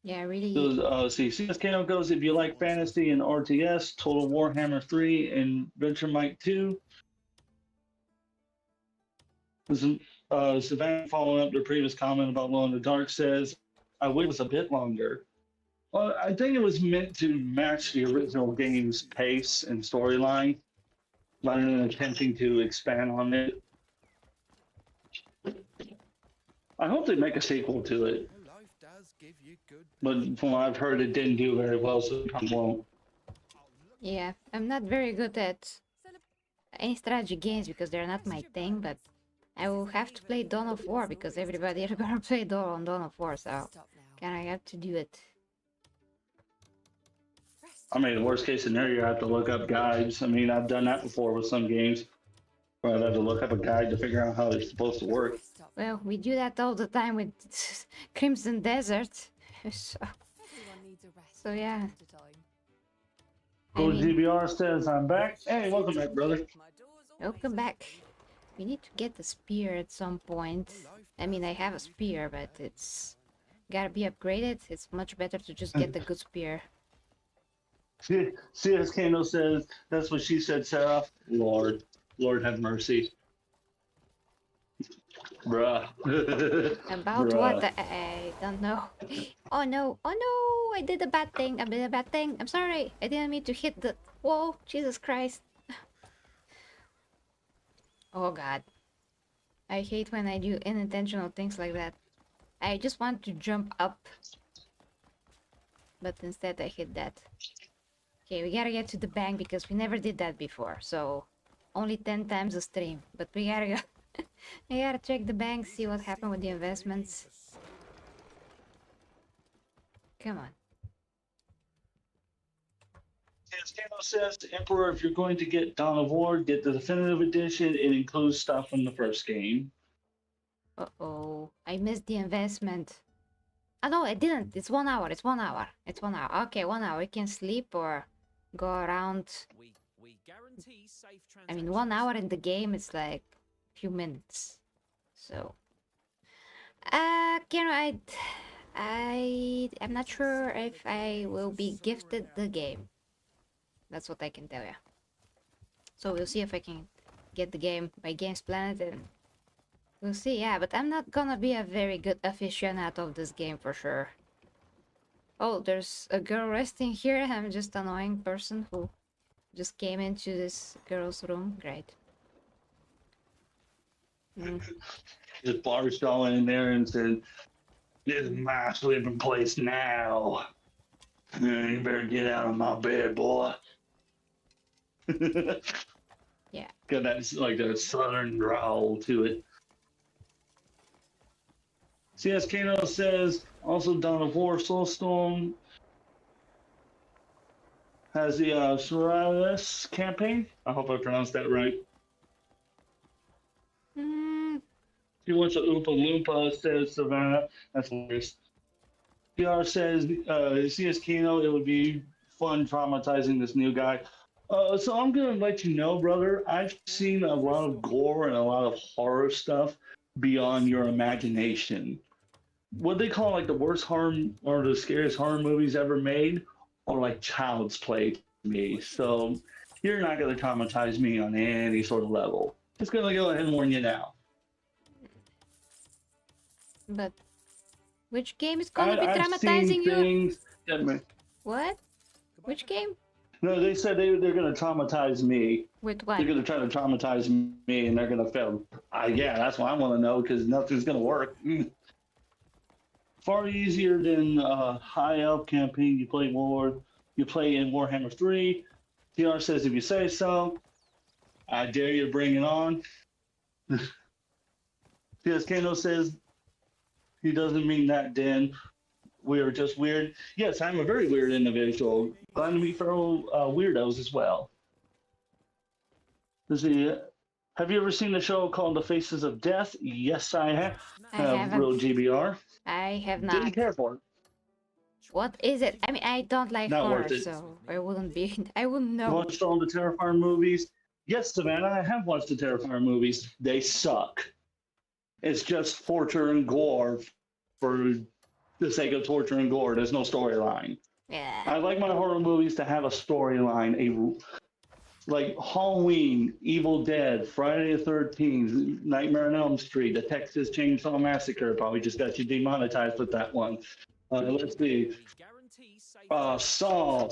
S1: Yeah, really...
S3: see, CS Kano goes, if you like fantasy and RTS, Total Warhammer 3 and Venture Mike 2. Savannah, following up their previous comment about Glow in the Dark, says, I wish it was a bit longer. Well, I think it was meant to match the original game's pace and storyline, rather than attempting to expand on it. I hope they make a sequel to it,
S2: Life does give you good.
S3: but from what I've heard, it didn't do very well, so it probably won't.
S1: Yeah, I'm not very good at any strategy games because they're not my thing, but I will have to play Dawn of War because everybody is gonna play Dawn of War, so kind of have to do it.
S3: I mean, worst case scenario, I have to look up guides. I mean, I've done that before with some games where I've had to look up a guide to figure out how it's supposed to work.
S1: Well, we do that all the time with Crimson Desert. So,
S4: Everyone needs a rest
S1: so yeah.
S4: from time to time.
S1: I
S3: Go
S1: mean,
S3: GBR says, I'm back. Hey, welcome back, brother.
S4: My door's always
S1: welcome back. We need to get the spear at some point. I mean, I have a spear, but it's gotta be upgraded. It's much better to just get the good spear.
S3: CS Kano says, that's what she said, Sarah. Lord. Lord have mercy. Bruh.
S1: About what? I don't know. Oh no! Oh no! I did a bad thing. I did a bad thing. I'm sorry. I didn't mean to hit the wall. Jesus Christ. Oh god. I hate when I do unintentional things like that. I just want to jump up. But instead I hit that. Okay, we gotta get to the bank because we never did that before. So, only 10 times a stream. But we gotta go. I gotta check the bank, see what happened with the investments. Come on.
S3: CS Kano says, Emperor, if you're going to get Dawn of War, get the definitive edition. It includes stuff from the first game.
S1: Uh-oh. I missed the investment. Oh no, I didn't. It's 1 hour. It's 1 hour. It's 1 hour. Okay, 1 hour. We can sleep or go around.
S2: We guarantee safe
S1: I mean, 1 hour in the game is like a few minutes. So, Karen, I'm not sure if I will be gifted the game. That's what I can tell you. So we'll see if I can get the game by Games Planet, and we'll see. Yeah, but I'm not gonna be a very good aficionado of this game for sure. Oh, there's a girl resting here. I'm just an annoying person who just came into this girl's room. Great.
S3: Just barged all in there and said, this is my sleeping place now. You better get out of my bed, boy.
S1: Yeah.
S3: Got that, like, that southern drawl to it. CS Kano says, also Dawn of War Soulstorm has the Sorales campaign. I hope I pronounced that right. He wants a Oompa Loompa, says Savannah. That's hilarious. PR says, CS Kano, it would be fun traumatizing this new guy. So I'm going to let you know, brother, I've seen a lot of gore and a lot of horror stuff beyond your imagination. What they call like the worst horror or the scariest horror movies ever made are like child's play to me. So you're not going to traumatize me on any sort of level. Just going to go ahead and warn you now.
S1: But which game is gonna be
S3: I've
S1: traumatizing
S3: seen
S1: you?
S3: things that
S1: What? Which game?
S3: no, they said they're going to traumatize me.
S1: With
S3: They're
S1: what?
S3: going to try to traumatize me, and they're going to fail. Yeah, that's what I want to know because nothing's going to work. Far easier than High Elf campaign. You play in Warhammer 3. TR says if you say so. I dare you to bring it on. CS Kano says he doesn't mean that, Dan. We are just weird. Yes, I'm a very weird individual. Glad to meet fellow weirdos as well. Let's see. Have you ever seen the show called The Faces of Death? Yes, I have.
S1: I haven't.
S3: Real GBR.
S1: I have
S3: Didn't
S1: not.
S3: care for it.
S1: What is it? I mean, I don't like
S3: Not
S1: horror,
S3: worth it.
S1: so I wouldn't be. I wouldn't know.
S3: Watched all the Terrifier movies. Yes, Savannah, I have watched the Terrifier movies. They suck. It's just torture and gore for the sake of torture and gore. There's no storyline.
S1: Yeah.
S3: I like my horror movies to have a storyline, like Halloween, Evil Dead, Friday the 13th, Nightmare on Elm Street, the Texas Chainsaw Massacre. Probably just got you demonetized with that one. Let's see. Saw.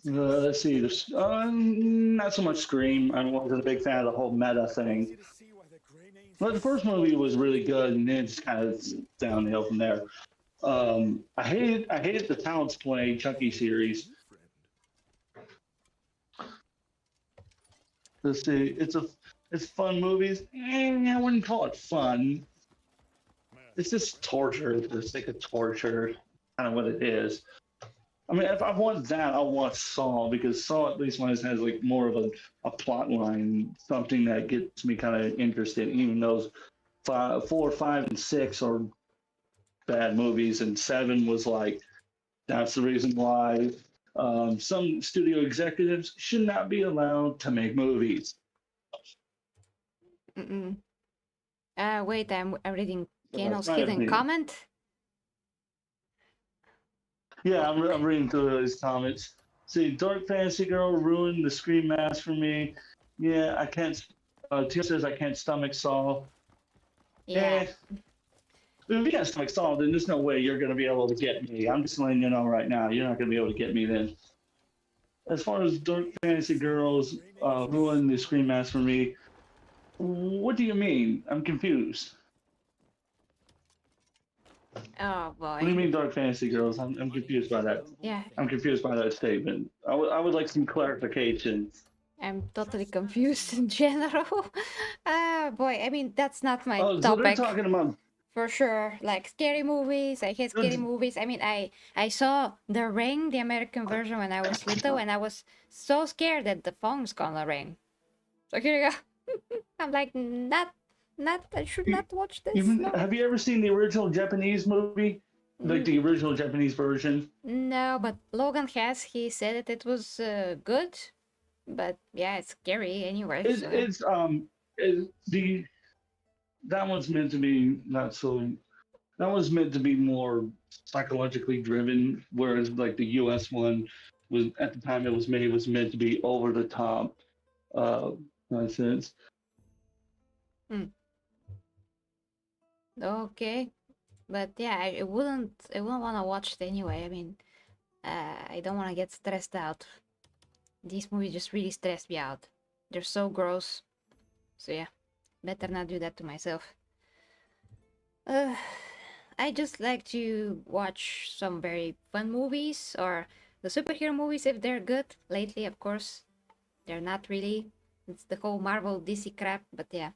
S3: Let's see. Not so much Scream. I wasn't a big fan of the whole meta thing. But the first movie was really good, and then it's kind of downhill from there. I hated the Child's Play Chucky series. Let's see. It's fun movies. I wouldn't call it fun. It's just torture for the sake of torture, kind of what it is. I mean, if I want that, I'll watch Saw because Saw at least has like more of a plot line, something that gets me kind of interested. Even those five, 4, 5, and 6 are bad movies, and 7 was like that's the reason why some studio executives should not be allowed to make movies.
S1: Mm-mm. Wait, I'm reading
S3: That's
S1: Kano's
S3: my
S1: hidden
S3: opinion.
S1: comment.
S3: Yeah, I'm reading through his comments. See, Dark Fantasy Girl ruined the Scream Mask for me. Yeah, I can't. Tim says I can't stomach Saw.
S1: Yeah.
S3: Eh, if you can't stomach Saw, then there's no way you're going to be able to get me. I'm just letting you know right now, you're not going to be able to get me then. As far as Dark Fantasy Girls ruined the Scream Mask for me, what do you mean? I'm confused.
S1: Oh
S3: What do you
S1: boy.
S3: mean, Dark Fantasy Girls? I'm confused by that.
S1: Yeah,
S3: I'm confused by that statement. I would like some clarification.
S1: I'm totally confused in general. Ah, boy. I mean, that's not my
S3: Oh, so they're
S1: topic
S3: talking about.
S1: for sure. Like scary movies. I hate scary movies. I mean, I saw The Ring, the American version, when I was little, and I was so scared that the phone's gonna ring. So here you go. I'm like, not. I should not watch this.
S3: Even
S1: No.
S3: have you ever seen the original Japanese movie, like
S1: Mm,
S3: the original Japanese version?
S1: no, but Logan has. He said that it was good, but yeah, it's scary anyway.
S3: It,
S1: So yeah.
S3: it's the that one's meant to be not so. That was meant to be more psychologically driven, whereas like the U.S. one was at the time it was made was meant to be over the top nonsense.
S1: Hmm. Okay, but yeah, I wouldn't want to watch it anyway. I mean, I don't want to get stressed out. These movies just really stress me out. They're so gross. So yeah, better not do that to myself. Uh, I just like to watch some very fun movies or the superhero movies if they're good. Lately, of course, they're not really. It's the whole Marvel DC crap, but yeah.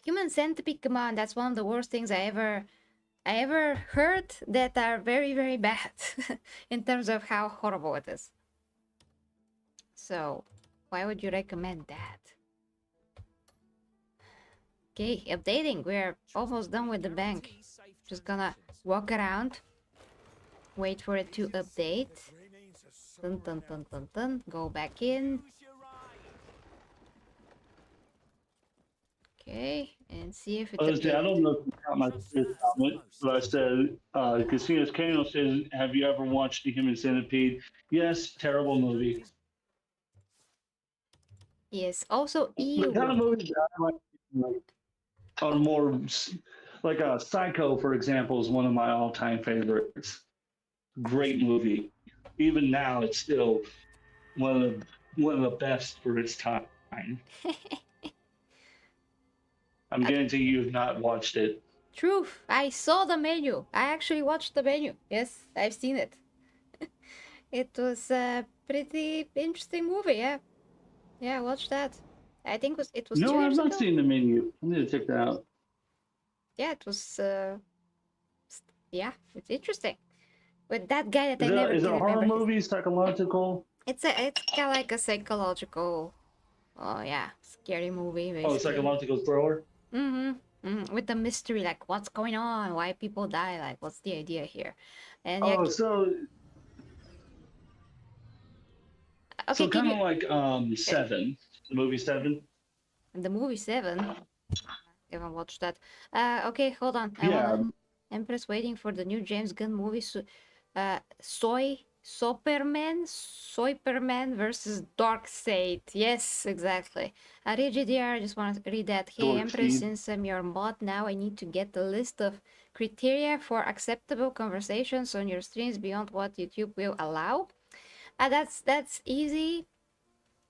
S1: Human Centipede, come on, that's one of the worst things I ever heard that are very, very bad in terms of how horrible it is. So, why would you recommend that? Okay, updating. We're almost done with the bank. Just gonna walk around, wait for it to update. Dun, dun, dun, dun, dun. Go back in. Okay, and see if it's
S3: Honestly, I
S1: updated.
S3: don't know if you got my first comment, but I said, Casinos Kano says, have you ever watched The Human Centipede? Yes, terrible movie.
S1: Yes, also
S3: The kind of
S1: ew.
S3: movies that I like are more like Psycho, for example, is one of my all-time favorites. Great movie. Even now, it's still one of the best for its time. I'm
S1: Uh,
S3: guaranteeing you have not watched it.
S1: Truth, I saw the menu. I actually watched the menu. Yes, I've seen it. It was a pretty interesting movie, yeah. Yeah, watch that. I think it was
S3: No,
S1: 2 years
S3: I've not
S1: ago.
S3: seen the menu. I need to check that out.
S1: Yeah, it was yeah, it's interesting. With that guy that
S3: Is
S1: I
S3: it,
S1: never
S3: is it
S1: can
S3: a horror
S1: remember his
S3: movie,
S1: name.
S3: psychological?
S1: It's kind of like a psychological, oh yeah, scary movie
S3: Oh,
S1: basically.
S3: psychological thriller?
S1: With the mystery, like what's going on, why people die, like what's the idea here, and yeah.
S3: Oh,
S1: Okay,
S3: so
S1: can
S3: kind
S1: you?
S3: of like
S1: uh,
S3: Seven, the movie Seven.
S1: The movie Seven. I haven't watched that. Okay, hold on. I
S3: Yeah.
S1: wanna. Empress waiting for the new James Gunn movie. Soyperman versus Darkseid. Yes, exactly. Read GDR. I just want to read that. Hey,
S3: Dork
S1: Empress,
S3: Seed.
S1: since I'm your mod now, I need to get the list of criteria for acceptable conversations on your streams beyond what YouTube will allow. That's easy.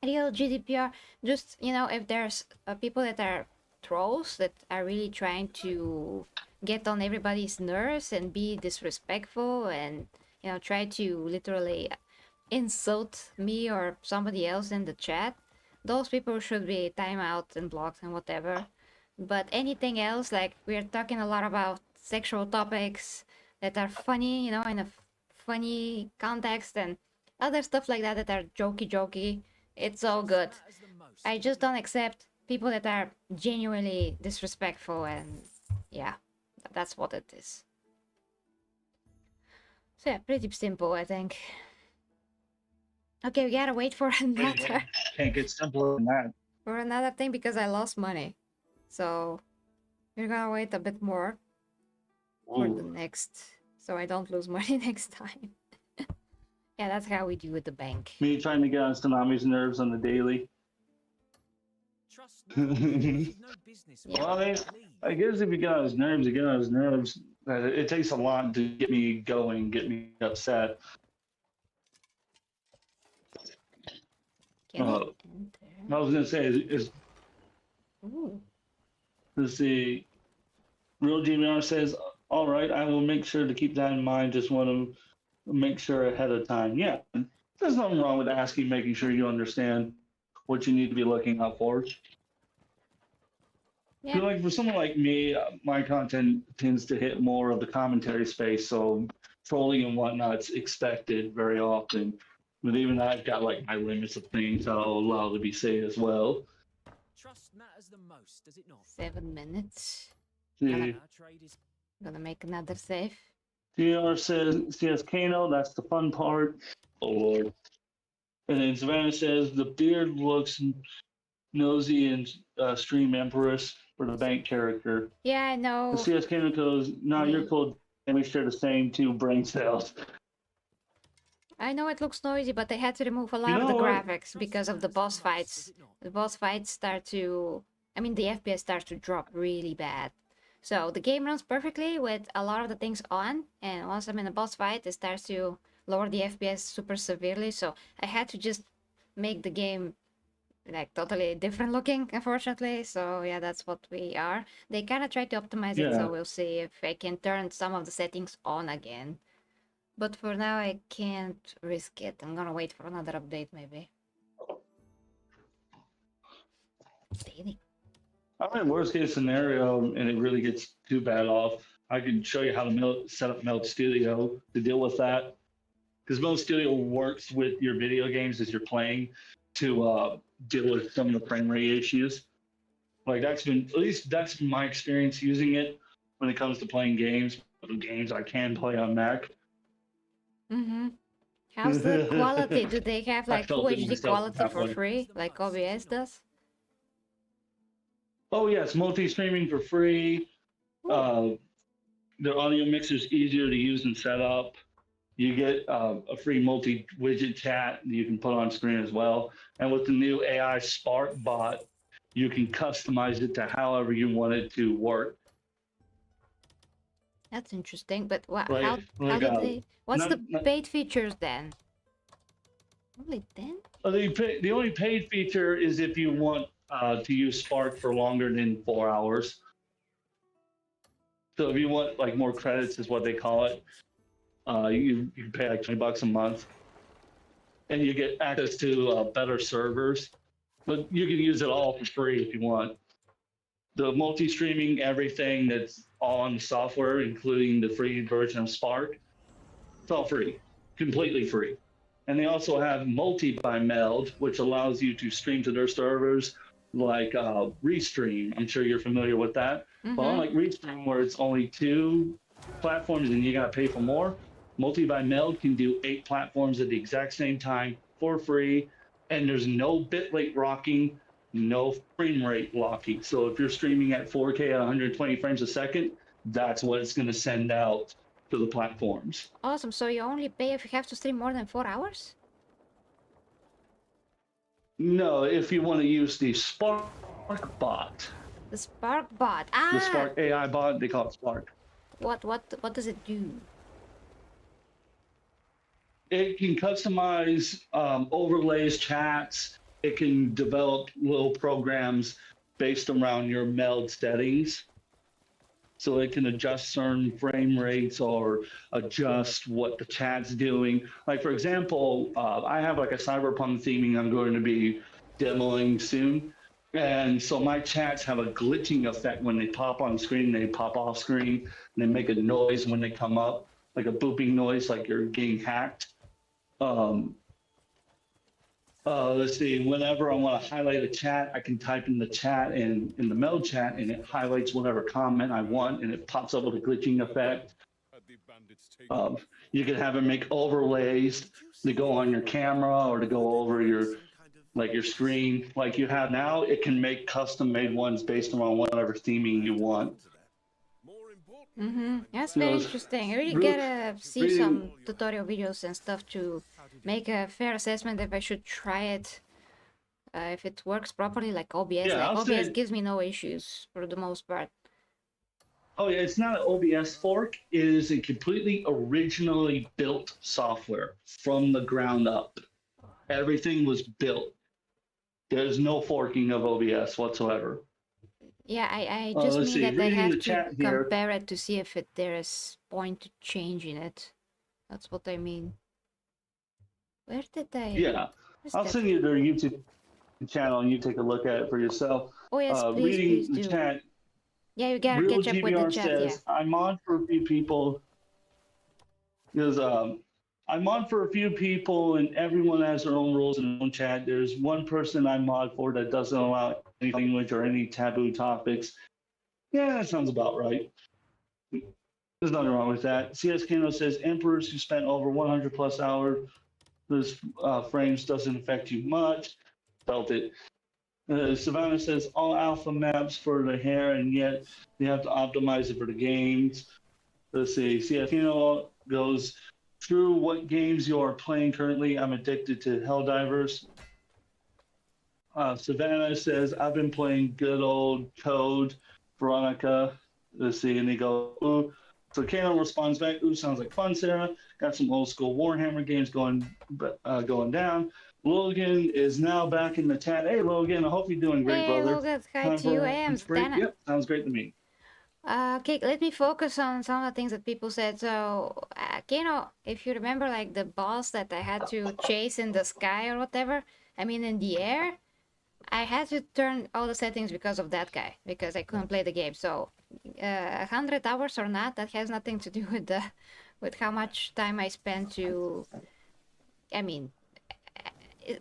S1: Real GDPR. Just if there's people that are trolls that are really trying to get on everybody's nerves and be disrespectful and try to literally insult me or somebody else in the chat, those people should be timeout and blocked and whatever. But anything else, like we're talking a lot about sexual topics that are funny, you know, in a funny context, and other stuff like that that are jokey. It's all good. I just don't accept people that are genuinely disrespectful, and yeah, that's what it is. So yeah, pretty simple, I think. Okay, we gotta wait for another
S3: Can't get simpler than that.
S1: thing because I lost money. So we're gonna wait a bit more for the
S3: Ooh.
S1: next, so I don't lose money next time. Yeah, that's how we do with the bank.
S3: Me trying to get on Tsunami's nerves on the daily.
S2: Trust no one. You've no business.
S1: Yeah.
S3: Well, I guess if you get on his nerves, you get on his nerves. It takes a lot to get me going, get me upset.
S1: Can I
S3: I
S1: enter?
S3: was gonna say is
S1: Ooh.
S3: let's see. Real GBR says, "All right, I will make sure to keep that in mind. Just want to make sure ahead of time." Yeah, there's nothing wrong with asking, making sure you understand what you need to be looking out for.
S1: Yeah.
S3: Feel like for someone like me, my content tends to hit more of the commentary space, so trolling and whatnot's expected very often. But even I've got like my limits of things I'll allow to be said as well.
S2: Trust matters the most, does it not?
S1: 7 minutes.
S3: See,
S2: Our trade is
S1: Gonna make another save.
S3: TR says CS Kano, that's the fun part. Oh lord. And then Savannah says the beard looks nosy and stream empress for the bank character.
S1: Yeah, I know.
S3: The CS Kano goes, no, you're cool. And we share the same two brain cells.
S1: I know it looks noisy, but they had to remove a lot of the graphics because of the boss fights. The boss fights start to, I mean, the FPS starts to drop really bad. So the game runs perfectly with a lot of the things on, and once I'm in a boss fight, it starts to lower the FPS super severely. So I had to just make the game like totally different looking, unfortunately. So yeah, that's what we are. They kind of tried to optimize it, so we'll see if I can turn some of the settings on again. But for now, I can't risk it. I'm gonna wait for another update, maybe. Daily.
S3: I'm in worst case scenario, and it really gets too bad off. I can show you how to set up Meld Studio to deal with that. Because Meld Studio works with your video games as you're playing to deal with some of the frame rate issues. Like that's been, at least that's been my experience using it when it comes to playing games. Games I can play on Mac.
S1: Mm-hmm. How's the quality? Do they have like Full HD quality for
S3: halfway.
S1: free, like OBS does?
S3: Oh yes, multi-streaming for free. The audio mixer is easier to use and set up. You get a free multi-widget chat that you can put on screen as well. And with the new AI Spark bot, you can customize it to however you want it to work.
S1: That's interesting, but
S3: Like-
S1: how
S3: like,
S1: did they? What's the
S3: not-
S1: paid features then? Only then?
S3: The only paid feature is if you want to use Spark for longer than 4 hours. So if you want like more credits, is what they call it. You can pay like $20 a month, and you get access to better servers. But you can use it all for free if you want. The multi-streaming, everything that's all on the software, including the free version of Spark, it's all free, completely free. And they also have multi by Meld, which allows you to stream to their servers, like Restream. I'm sure you're familiar with that. But unlike Restream, where it's only 2 platforms and you got to pay for more, multi by Meld can do 8 platforms at the exact same time for free, and there's no bitrate locking, no frame rate locking. So if you're streaming at 4K at 120 frames a second, that's what it's going to send out to the platforms.
S1: Awesome. So you only pay if you have to stream more than 4 hours?
S3: No, if you want to use the Spark bot,
S1: The Spark bot.
S3: the Spark AI bot, they call it Spark.
S1: What does it do?
S3: It can customize overlays, chats. It can develop little programs based around your Meld settings. So it can adjust certain frame rates or adjust what the chat's doing. Like, for example, I have like a cyberpunk theming I'm going to be demoing soon. And so my chats have a glitching effect when they pop on screen, they pop off screen, and they make a noise when they come up, like a booping noise, like you're getting hacked. Um, let's see. Whenever I want to highlight a chat, I can type in the chat and in the mail chat, and it highlights whatever comment I want, and it pops up with a glitching effect.
S2: Had the bandits taken
S3: Um, you can have it make overlays to go on your camera or to go over your like your screen, like you have now. It can make custom made ones based on whatever theming you want.
S2: more important.
S1: Mm-hmm. That's
S3: You
S1: very
S3: know,
S1: interesting. I really
S3: re-
S1: gotta see
S3: reading,
S1: some tutorial videos and stuff to make a fair assessment if I should try it. If it works properly, like OBS.
S3: yeah,
S1: Like
S3: I'll
S1: OBS
S3: say,
S1: gives me no issues for the most part.
S3: oh yeah, it's not an OBS fork. It is a completely originally built software from the ground up. Everything was built. There's no forking of OBS whatsoever.
S1: Yeah, I just
S3: Let's
S1: mean
S3: see,
S1: that I
S3: reading the
S1: have to
S3: chat here.
S1: compare it to see if there is point to change in it. That's what I mean. Where did I?
S3: Yeah,
S1: Where's
S3: I'll
S1: that?
S3: send you their YouTube channel and you take a look at it for yourself.
S1: Oh yes, please
S3: Reading the
S1: do.
S3: chat,
S1: Yeah, you gotta
S3: Real
S1: catch up with the
S3: GBR
S1: chat. Yeah.
S3: says, I'm on for a few people because I'm on for a few people and everyone has their own rules and their own chat. There's one person I mod for that doesn't allow any language or any taboo topics. Yeah, that sounds about right. There's nothing wrong with that. CS Kano says, Emperors who spent over 100 plus hours, this frames doesn't affect you much. Felt it. Savannah says all alpha maps for the hair, and yet you have to optimize it for the games. Let's see. CFino goes through what games you are playing currently. I'm addicted to Helldivers. Savannah says I've been playing good old Code, Veronica. Let's see, and they go, ooh. So Kano responds back, ooh, sounds like fun, Sarah. Got some old school Warhammer games going down. Logan is now back in the chat. Hey, Logan, I hope you're doing great,
S1: Hey,
S3: brother.
S1: Logan, hi
S3: Time
S1: to you.
S3: for
S1: I
S3: a
S1: am
S3: lunch break?
S1: Stana.
S3: Yep, sounds great to me.
S1: Okay, let me focus on some of the things that people said. So, Kano, if you remember, like the boss that I had to chase in the sky or whatever, I mean in the air, I had to turn all the settings because of that guy, because I couldn't play the game. So, 100 hours or not, that has nothing to do with with how much time I spent to. I mean,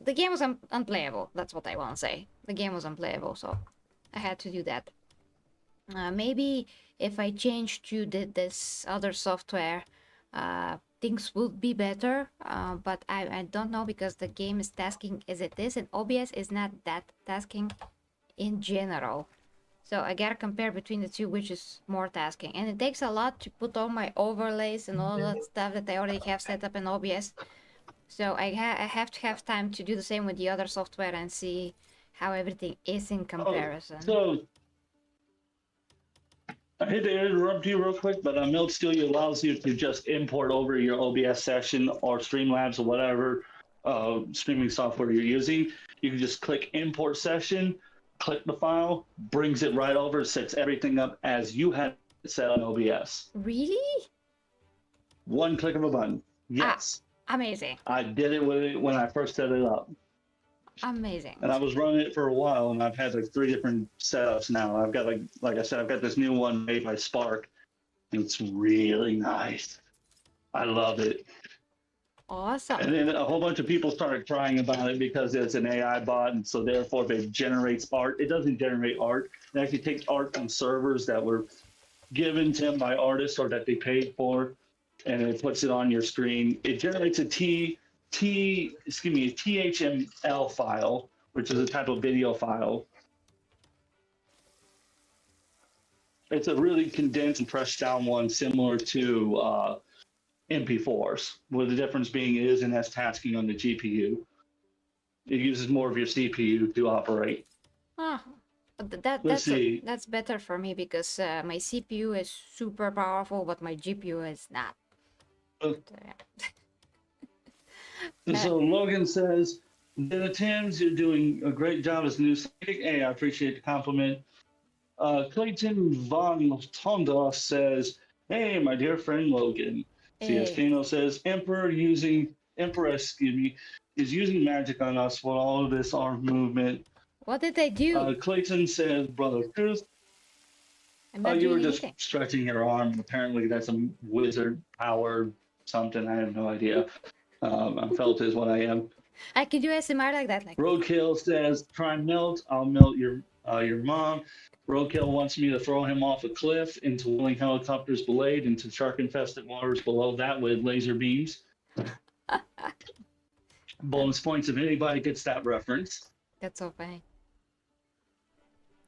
S1: the game was unplayable. That's what I want to say. The game was unplayable, so I had to do that. Maybe if I change to this other software, things would be better. But I don't know because the game is tasking as it is, and OBS is not that tasking in general. So I gotta compare between the two, which is more tasking. And it takes a lot to put all my overlays and all that stuff that I already have set up in OBS. So I have to have time to do the same with the other software and see how everything is in
S3: Oh,
S1: comparison.
S3: so I hate to interrupt you real quick, but Milk Studio allows you to just import over your OBS session or Streamlabs or whatever streaming software you're using. You can just click import session, click the file, brings it right over, sets everything up as you had it set on OBS.
S1: Really?
S3: One click of a button. Yes,
S1: Amazing.
S3: I did it when I first set it up.
S1: Amazing.
S3: And I was running it for a while, and I've had like 3 different setups now. I've got like I said, I've got this new one made by Spark, and it's really nice. I love it.
S1: Awesome.
S3: And then a whole bunch of people started crying about it because it's an AI bot, and so therefore it generates art. It doesn't generate art. It actually takes art from servers that were given to them by artists or that they paid for, and it puts it on your screen. It generates a THML file, which is a type of video file. It's a really condensed and pressed down one, similar to MP4s, where the difference being it isn't as tasking on the GPU. It uses more of your CPU to operate.
S1: Ah,
S3: Let's see.
S1: that's better for me because my CPU is super powerful, but my GPU is not.
S3: Uh,
S1: Yeah.
S3: So Logan says, "The Tims, you're doing a great job as new psychic." Hey, I appreciate the compliment. Clayton Von Tonda says, "Hey, my dear friend Logan." CS
S1: Hey.
S3: Kano says, Emperor, excuse me, is using magic on us with all of this arm movement.
S1: What did I do?
S3: Clayton says, "Brother Truth."
S1: I'm not
S3: You were
S1: doing
S3: just
S1: anything.
S3: stretching your arm. Apparently, that's a wizard power something. I have no idea. I'm felt is what I am.
S1: I can do SMR like that. Like,
S3: Roadkill says, "Try melt. I'll melt your mom." Roadkill wants me to throw him off a cliff into wheeling helicopters belayed into shark-infested waters below that with laser beams. Bonus points if anybody gets that reference.
S1: that's so funny.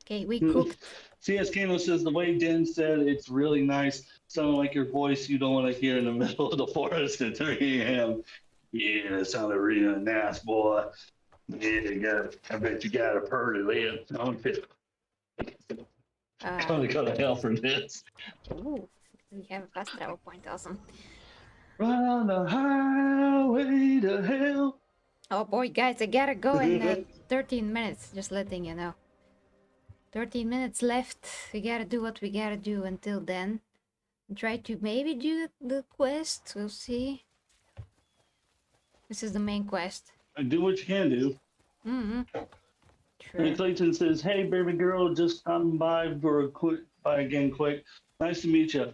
S1: Okay, we cooked.
S3: CS Kano says the way Den said it's really nice. Sounded like your voice you don't want to hear in the middle of the forest at 3 a.m. Yeah, that sounded really nice, boy. Yeah, I bet you got a purty lip. I'm gonna go to hell for this.
S1: Ooh, we have a fast travel point. Awesome.
S3: Right on the highway to hell.
S1: Oh boy, guys, I gotta go in 13 minutes. Just letting you know. 13 minutes left. We gotta do what we gotta do until then. Try to maybe do the quest. We'll see. This is the main quest.
S3: Do what you can do.
S1: Mm-hmm.
S3: And
S1: Sure.
S3: Clayton says, "Hey, baby girl, just coming by for a quick by again, quick. Nice to meet you."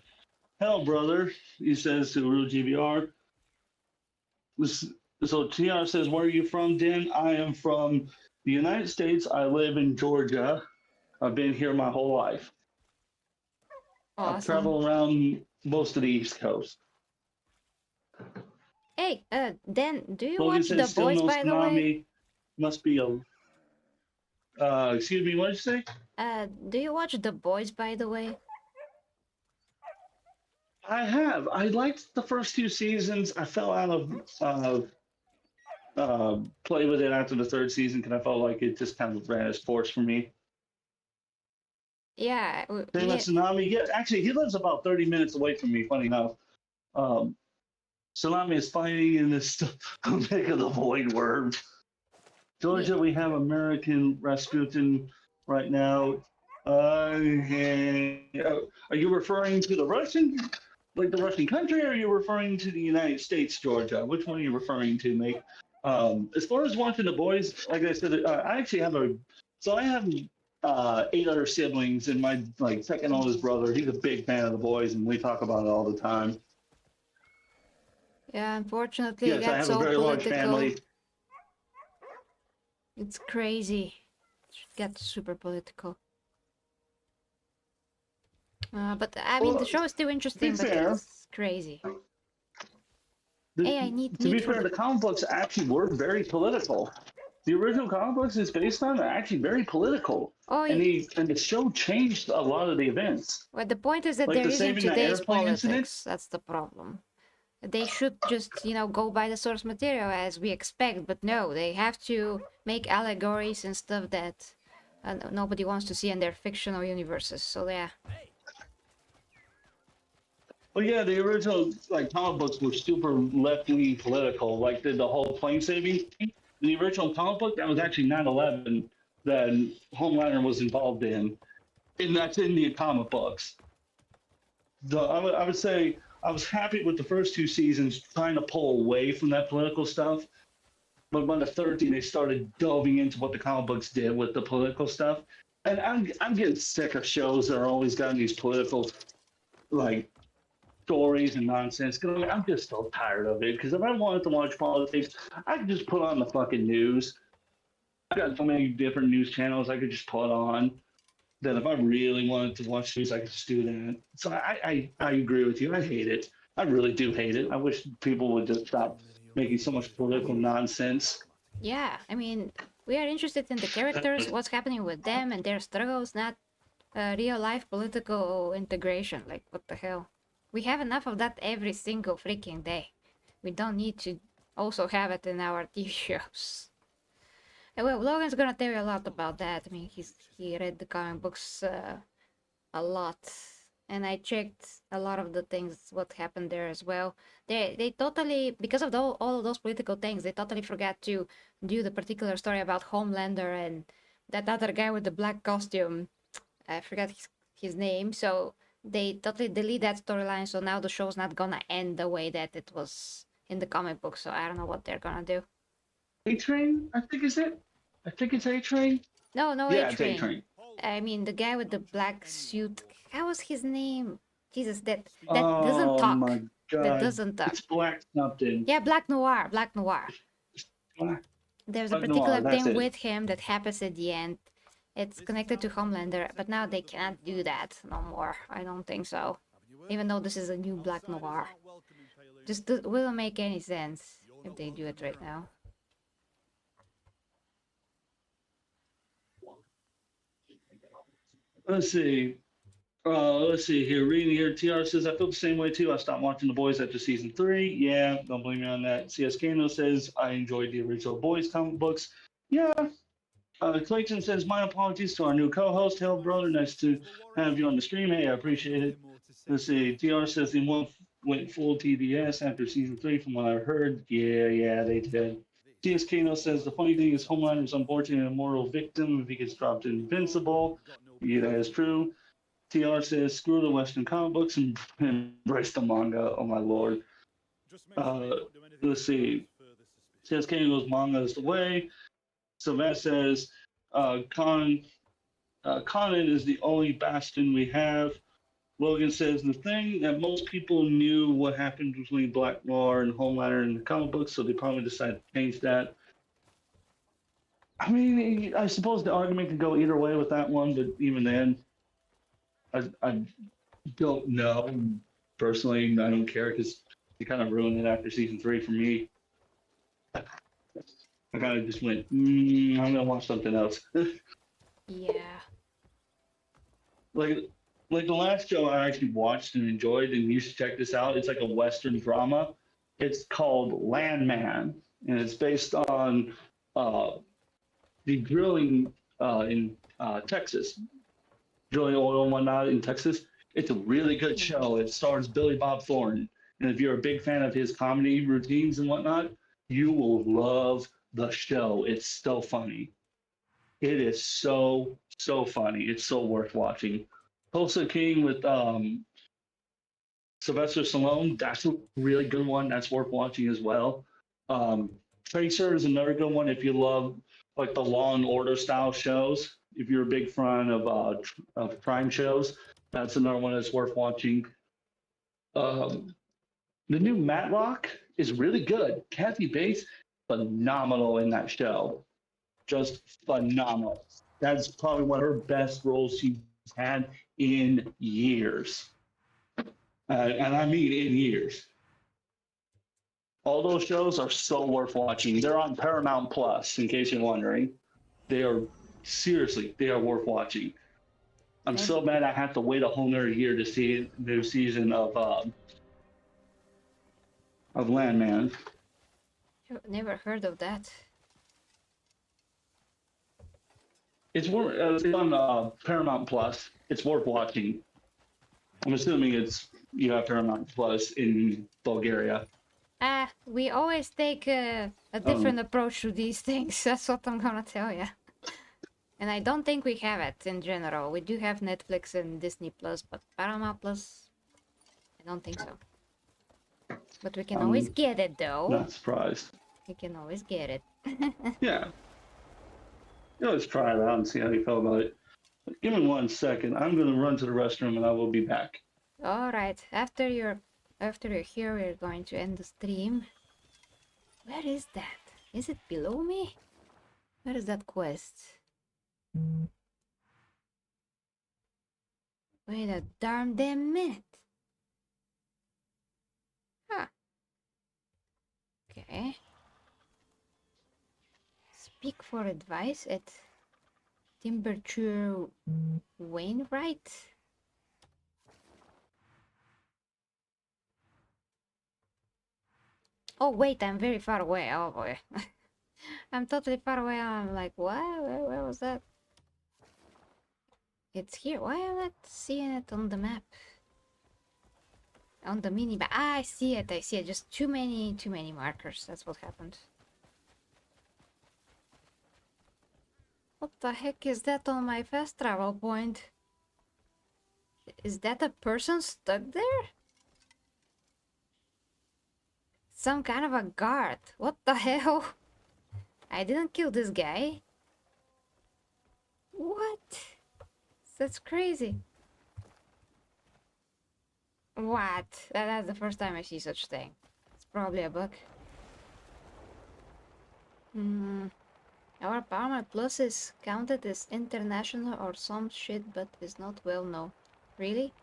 S3: "Hell, brother," he says to Real GBR. So TR says, "Where are you from, Den?" "I am from the United States. I live in Georgia. I've been here my whole life. I've
S1: Awesome.
S3: traveled around most of the East Coast."
S1: Hey, Dan, do you
S3: Logan
S1: watch The
S3: says, "Still
S1: Boys,
S3: no
S1: by the way?
S3: tsunami. Must be a." Excuse me. What did you say?
S1: Do you watch The Boys, by the way?
S3: I have. I liked the first 2 seasons. I fell out of play with it after the third season because I felt like it just kind of ran its course for me.
S1: Yeah,
S3: Same as Tsunami. Yeah, actually, he lives about 30 minutes away from me. Funny enough, um, Tsunami is fighting in this neck of the void worm. Georgia, we have American Rasputin right now. Are you referring to the Russian, like the Russian country, or are you referring to the United States, Georgia? Which one are you referring to, mate? As far as watching The Boys, like I said, I actually have I have 8 other siblings, and my second oldest brother, he's a big fan of The Boys, and we talk about it all the time.
S1: Yeah, unfortunately, it
S3: Yes, I
S1: got
S3: have a
S1: so
S3: very large
S1: political.
S3: family.
S1: It's crazy. It got super political. But I mean, the
S3: Well,
S1: show is still
S3: to be
S1: interesting, but
S3: fair,
S1: it's crazy. Hey, I need
S3: to be
S1: meat for
S3: fair, the
S1: the...
S3: comic books actually were very political. The original comic books is based on are actually very political,
S1: Oh,
S3: and the show changed a lot of the events,
S1: well, the point is that
S3: like
S1: there
S3: the
S1: isn't
S3: saving the
S1: today's
S3: airplane incident.
S1: politics. That's the problem. They should just, go by the source material as we expect, but no, they have to make allegories and stuff that nobody wants to see in their fictional universes. So yeah.
S3: Well, yeah, the original comic books were super left-wing political, like the whole plane saving thing. The original comic book that was actually 9/11 that Homelander was involved in, and that's in the comic books. I would say I was happy with the first 2 seasons trying to pull away from that political stuff. But by the third season, they started delving into what the comic books did with the political stuff. And I'm getting sick of shows that are always got these political like stories and nonsense. Cause I'm just so tired of it. Because if I wanted to watch politics, I could just put on the fucking news. I've got so many different news channels I could just put on that if I really wanted to watch news, I could just do that. So I agree with you. I hate it. I really do hate it. I wish people would just stop making so much political nonsense.
S1: Yeah, I mean, we are interested in the characters, what's happening with them and their struggles, not real life political integration. Like, what the hell? We have enough of that every single freaking day. We don't need to also have it in our TV shows. Well, Logan's gonna tell you a lot about that. I mean, he read the comic books a lot, and I checked a lot of the things what happened there as well. They totally, because of all of those political things, they totally forgot to do the particular story about Homelander and that other guy with the black costume. I forgot his name. So they totally delete that storyline. So now the show's not gonna end the way that it was in the comic book. So I don't know what they're gonna do.
S3: A Train, I think is it. I think it's A Train.
S1: No, no A
S3: Yeah, it's A
S1: Train.
S3: Train.
S1: I mean the guy with the black suit. How was his name? Jesus, that doesn't
S3: Oh
S1: talk.
S3: my
S1: That
S3: god.
S1: doesn't talk.
S3: It's Black something.
S1: Yeah, Black Noir. Black Noir.
S3: Black
S1: There's a
S3: Noir,
S1: particular
S3: that's
S1: thing
S3: it.
S1: with him that happens at the end. It's connected to Homelander, but now they cannot do that no more. I don't think so. Even though this is a new Black Noir. Just wouldn't make any sense if they do it right now.
S3: Let's see. Let's see here. Reading here, TR says, I feel the same way too. I stopped watching The Boys after season 3. Yeah, don't blame me on that. CS Kano says, I enjoyed the original Boys comic books. Yeah. Clayton says, my apologies to our new co-host. Hell, brother, nice to have you on the stream. Hey, I appreciate it. Let's see. TR says they went full TBS after season 3 from what I heard. Yeah, they did. CS Kano says, the funny thing is Homelander is unfortunately an immortal victim if he gets dropped in Invincible. Yeah, that is true. TR says, screw the Western comic books and embrace the manga. Oh my lord. Uh, let's see. Says Kango's manga is the way. Sylvester says, Conan is the only bastion we have. Logan says, the thing that most people knew what happened between Black Noir and Homelander in the comic books, so they probably decided to change that. I mean, I suppose the argument could go either way with that one, but even then, I don't know. Personally, I don't care because they kind of ruined it after season 3 for me. I kind of just went, I'm gonna watch something else.
S1: Yeah.
S3: like, like the last show I actually watched and enjoyed, and you should check this out. It's like a Western drama. It's called Landman, and it's based on uh, the drilling in Texas, drilling oil and whatnot in Texas. It's a really good show. It stars Billy Bob Thornton. And if you're a big fan of his comedy routines and whatnot, you will love the show. It's so funny. It is so funny. It's so worth watching. Tulsa King with Sylvester Stallone, that's a really good one. That's worth watching as well. Um, Tracer is another good one if you love like the Law and Order style shows. If you're a big fan of crime shows, that's another one that's worth watching. Um, the new Matlock is really good. Kathy Bates, phenomenal in that show. Just phenomenal. That's probably one of her best roles she's had in years. And I mean in years. All those shows are so worth watching. They're on Paramount Plus, in case you're wondering. They are seriously, they are worth watching. I'm so mad I have to wait a whole nother year to see a new season of Landman.
S1: I've never heard of that.
S3: It's on Paramount Plus. It's worth watching. I'm assuming you have Paramount Plus in Bulgaria.
S1: We always take a different approach to these things. That's what I'm gonna tell you. And I don't think we have it in general. We do have Netflix and Disney Plus, but Paramount Plus, I don't think so. But we can always get it though.
S3: Not surprised.
S1: We can always get it.
S3: Yeah. Let's try it out and see how you feel about it. Give me 1 second. I'm going to run to the restroom and I will be back.
S1: All right. After you're here, we're going to end the stream. Where is that? Is it below me? Where is that quest? Wait a darn damn minute. Huh. Okay. Speak for advice at Timberture Wainwright. Oh wait, I'm very far away. Oh boy. I'm totally far away. I'm like, what? Where was that? It's here. Why am I not seeing it on the map? On the mini map. Ah, I see it. I see it. Just too many markers. That's what happened. What the heck is that on my fast travel point? Is that a person stuck there? Some kind of a guard. What the hell? I didn't kill this guy. What? That's crazy. What? That's the first time I see such thing. It's probably a bug. Hmm. Our Parma Plus is counted as international or some shit, but is not well known. Really?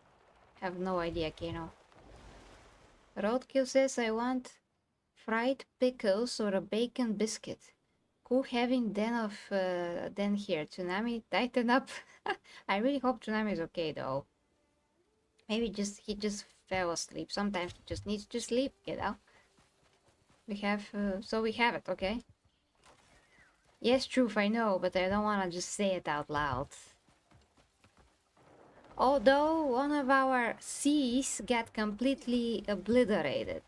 S1: Have no idea, Kano. Roadkill says I want fried pickles or a bacon biscuit. Cool having Den here. Tsunami, tighten up. I really hope Tsunami is okay though. Maybe he just fell asleep. Sometimes he just needs to sleep, you know. We have it, okay? Yes, truth, I know, but I don't want to just say it out loud. Although one of our C's got completely obliterated.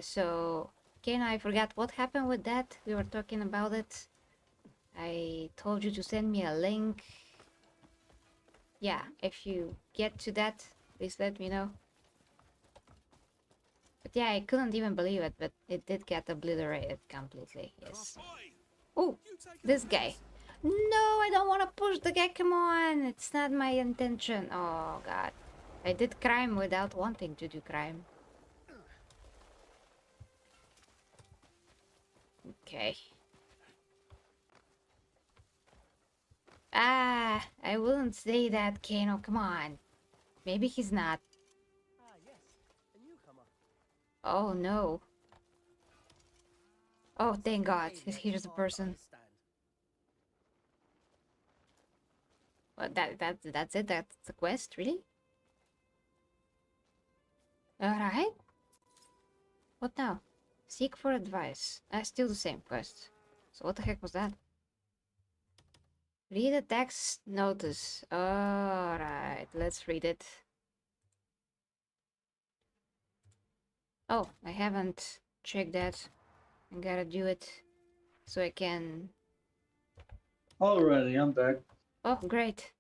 S1: So, Ken, I forgot what happened with that. We were talking about it. I told you to send me a link. Yeah, if you get to that, please let me know. But yeah, I couldn't even believe it, but it did get obliterated completely, yes. Oh, this guy. No, I don't want to push the guy, come on. It's not my intention. Oh, God. I did crime without wanting to do crime. Okay. Ah, I wouldn't say that, Kano. Come on. Maybe he's not.
S5: Ah, yes, a newcomer.
S1: Oh, no. Oh, thank God.
S5: Pain there
S1: Here's
S5: too
S1: a
S5: hard to
S1: person.
S5: understand.
S1: Well, that's it? That's the quest? Really? Alright. What now? Seek for advice. Still the same quest. So what the heck was that? Read the text notice. Alright, let's read it. Oh, I haven't checked that. I gotta do it so I can...
S3: Alrighty, I'm back.
S1: Oh, great.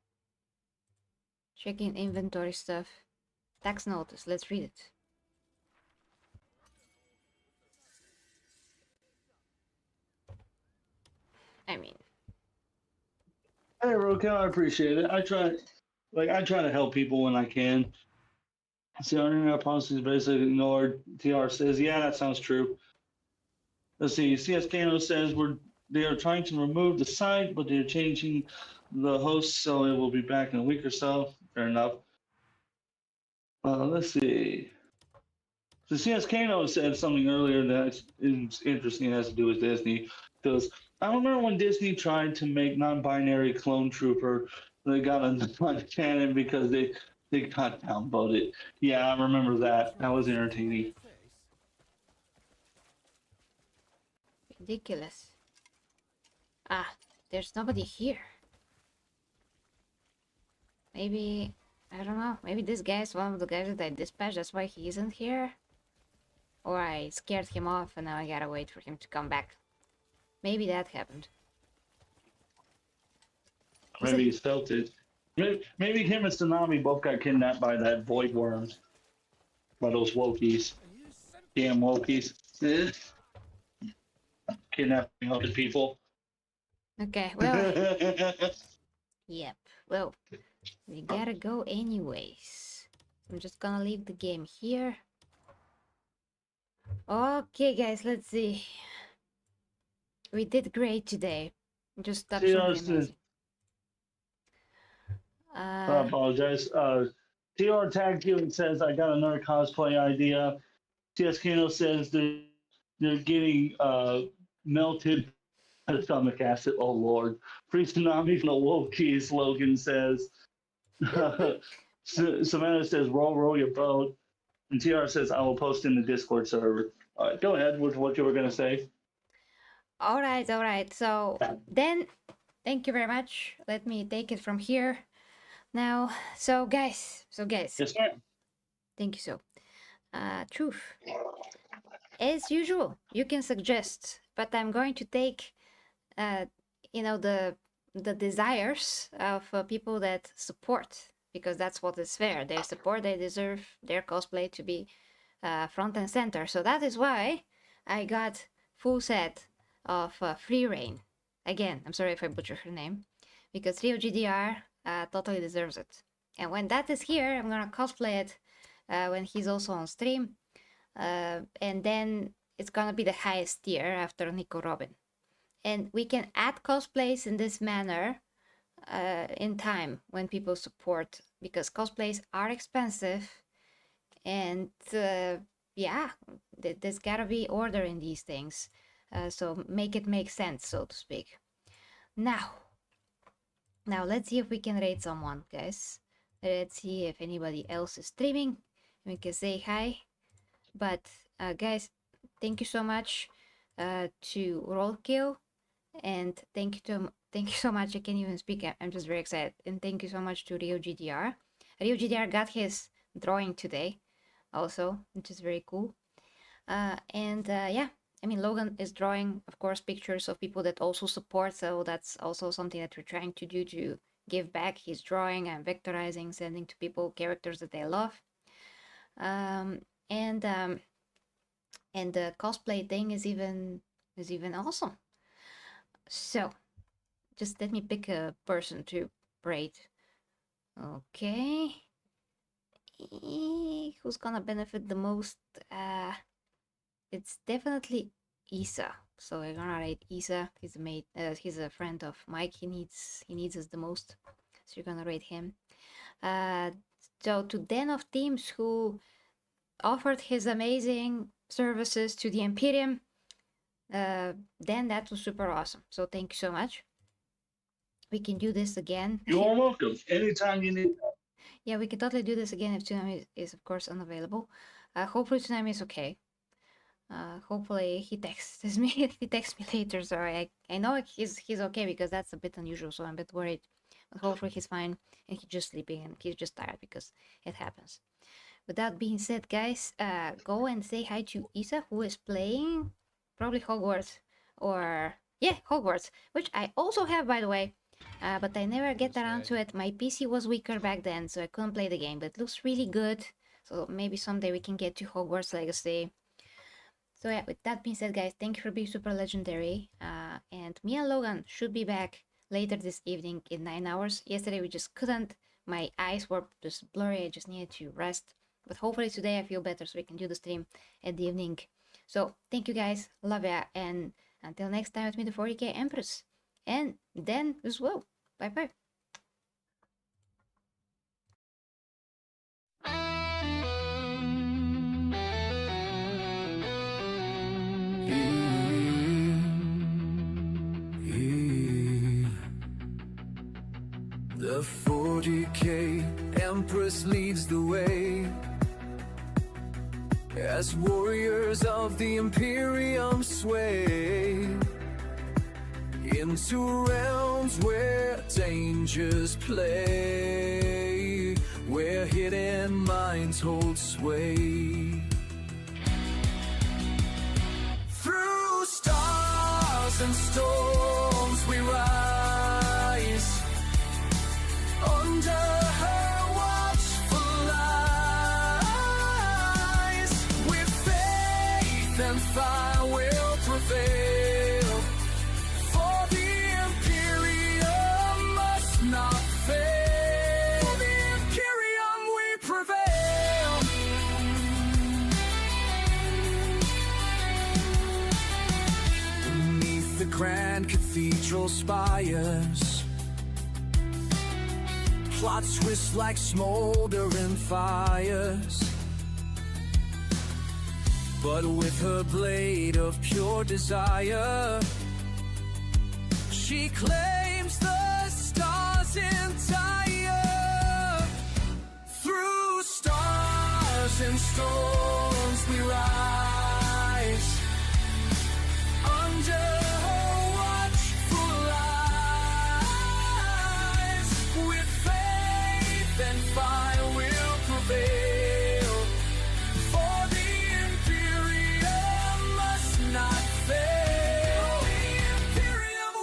S1: Checking inventory stuff. Tax notice, let's read it. I mean...
S3: Hey, Rokel, I appreciate it. I try to help people when I can. See, our internet policy is basically ignored. TR says, yeah, that sounds true. Let's see. CS Kano says they are trying to remove the site, but they're changing the host, so it will be back in a week or so. Fair enough. Let's see. So CS Kano said something earlier that is interesting. It has to do with Disney. Because I remember when Disney tried to make non-binary clone trooper, they got a non-canon because they got downvoted. Yeah, I remember that. That was entertaining.
S1: Ridiculous. Ah, there's nobody here. Maybe... I don't know. Maybe this guy is one of the guys that I dispatched. That's why he isn't here. Or I scared him off and now I gotta wait for him to come back. Maybe that happened.
S3: Maybe he felt it. Maybe him and Tsunami both got kidnapped by that void worm. By those Wokies. Damn Wokies. Kidnapping other people.
S1: Okay, well... Yep, well... We gotta go anyways. I'm just gonna leave the game here. Okay, guys, let's see. We did great today. Just absolutely amazing.
S3: I apologize. TR tagged you and says, I got another cosplay idea. TS Kano says they're getting melted by the stomach acid. Oh, Lord. Free Tsunami from the Wokies, Logan says. Savannah says, roll your boat. And TR says, I will post in the Discord server. All right, go ahead with what you were going to say.
S1: All right. So then, thank you very much. Let me take it from here. Now, so guys.
S3: Yes, sir.
S1: Thank you so. Truth. As usual, you can suggest, but I'm going to take, the desires of people that support, because that's what is fair. They support, they deserve their cosplay to be front and center. So that is why I got full set of Free Reign. Again, I'm sorry if I butchered her name, because Rio GDR totally deserves it. And when that is here, I'm gonna cosplay it when he's also on stream. And then it's gonna be the highest tier after Nico Robin. And we can add cosplays in this manner in time when people support, because cosplays are expensive, and yeah, there's gotta be order in these things, so make it make sense, so to speak. Now let's see if we can rate someone, guys. Let's see if anybody else is streaming. We can say hi. But guys, thank you so much to Rollkill, and thank you so much. I can't even speak. I'm just very excited. And thank you so much to Rio GDR. Rio GDR got his drawing today also, which is very cool. Yeah, I mean, Logan is drawing, of course, pictures of people that also support, so that's also something that we're trying to do to give back. He's drawing and vectorizing, sending to people characters that they love. And the cosplay thing is even awesome. So just let me pick a person to rate. Okay, who's gonna benefit the most? It's definitely Isa. So we're gonna rate Isa. He's a mate. He's a friend of Mike. He needs us the most, so you're gonna rate him. So to Den of Teams, who offered his amazing services to the Imperium, then that was super awesome. So thank you so much. We can do this again.
S3: You're welcome. Anytime you need.
S1: Yeah, we can totally do this again if Tsunami is of course unavailable. Hopefully Tsunami is okay. Hopefully he texts me. He texts me later, so I know he's okay, because that's a bit unusual, so I'm a bit worried. But hopefully he's fine and he's just sleeping and he's just tired, because it happens. With that being said, guys, go and say hi to Isa, who is playing probably Hogwarts, or yeah, Hogwarts, which I also have, by the way, but I never get around to it. My PC was weaker back then, so I couldn't play the game, but it looks really good. So maybe someday we can get to Hogwarts Legacy. So yeah, with that being said, guys, thank you for being super legendary. And me and Logan should be back later this evening in 9 hours. Yesterday we just couldn't. My eyes were just blurry. I just needed to rest. But hopefully today I feel better, so we can do the stream at the evening. So thank you guys. Love ya. And until next time with me, the 40k Empress. And then as well. Bye bye.
S6: The 40k Empress leads the way as warriors of the Imperium sway into realms where dangers play, where hidden minds hold sway. Through stars and storms we rise, under her watchful eyes, with faith and fire will prevail, for the Imperium must not fail. For the Imperium we prevail. Beneath the grand cathedral spires, plots twist like smoldering fires, but with her blade of pure desire, she claims the stars entire. Through stars and storms we rise,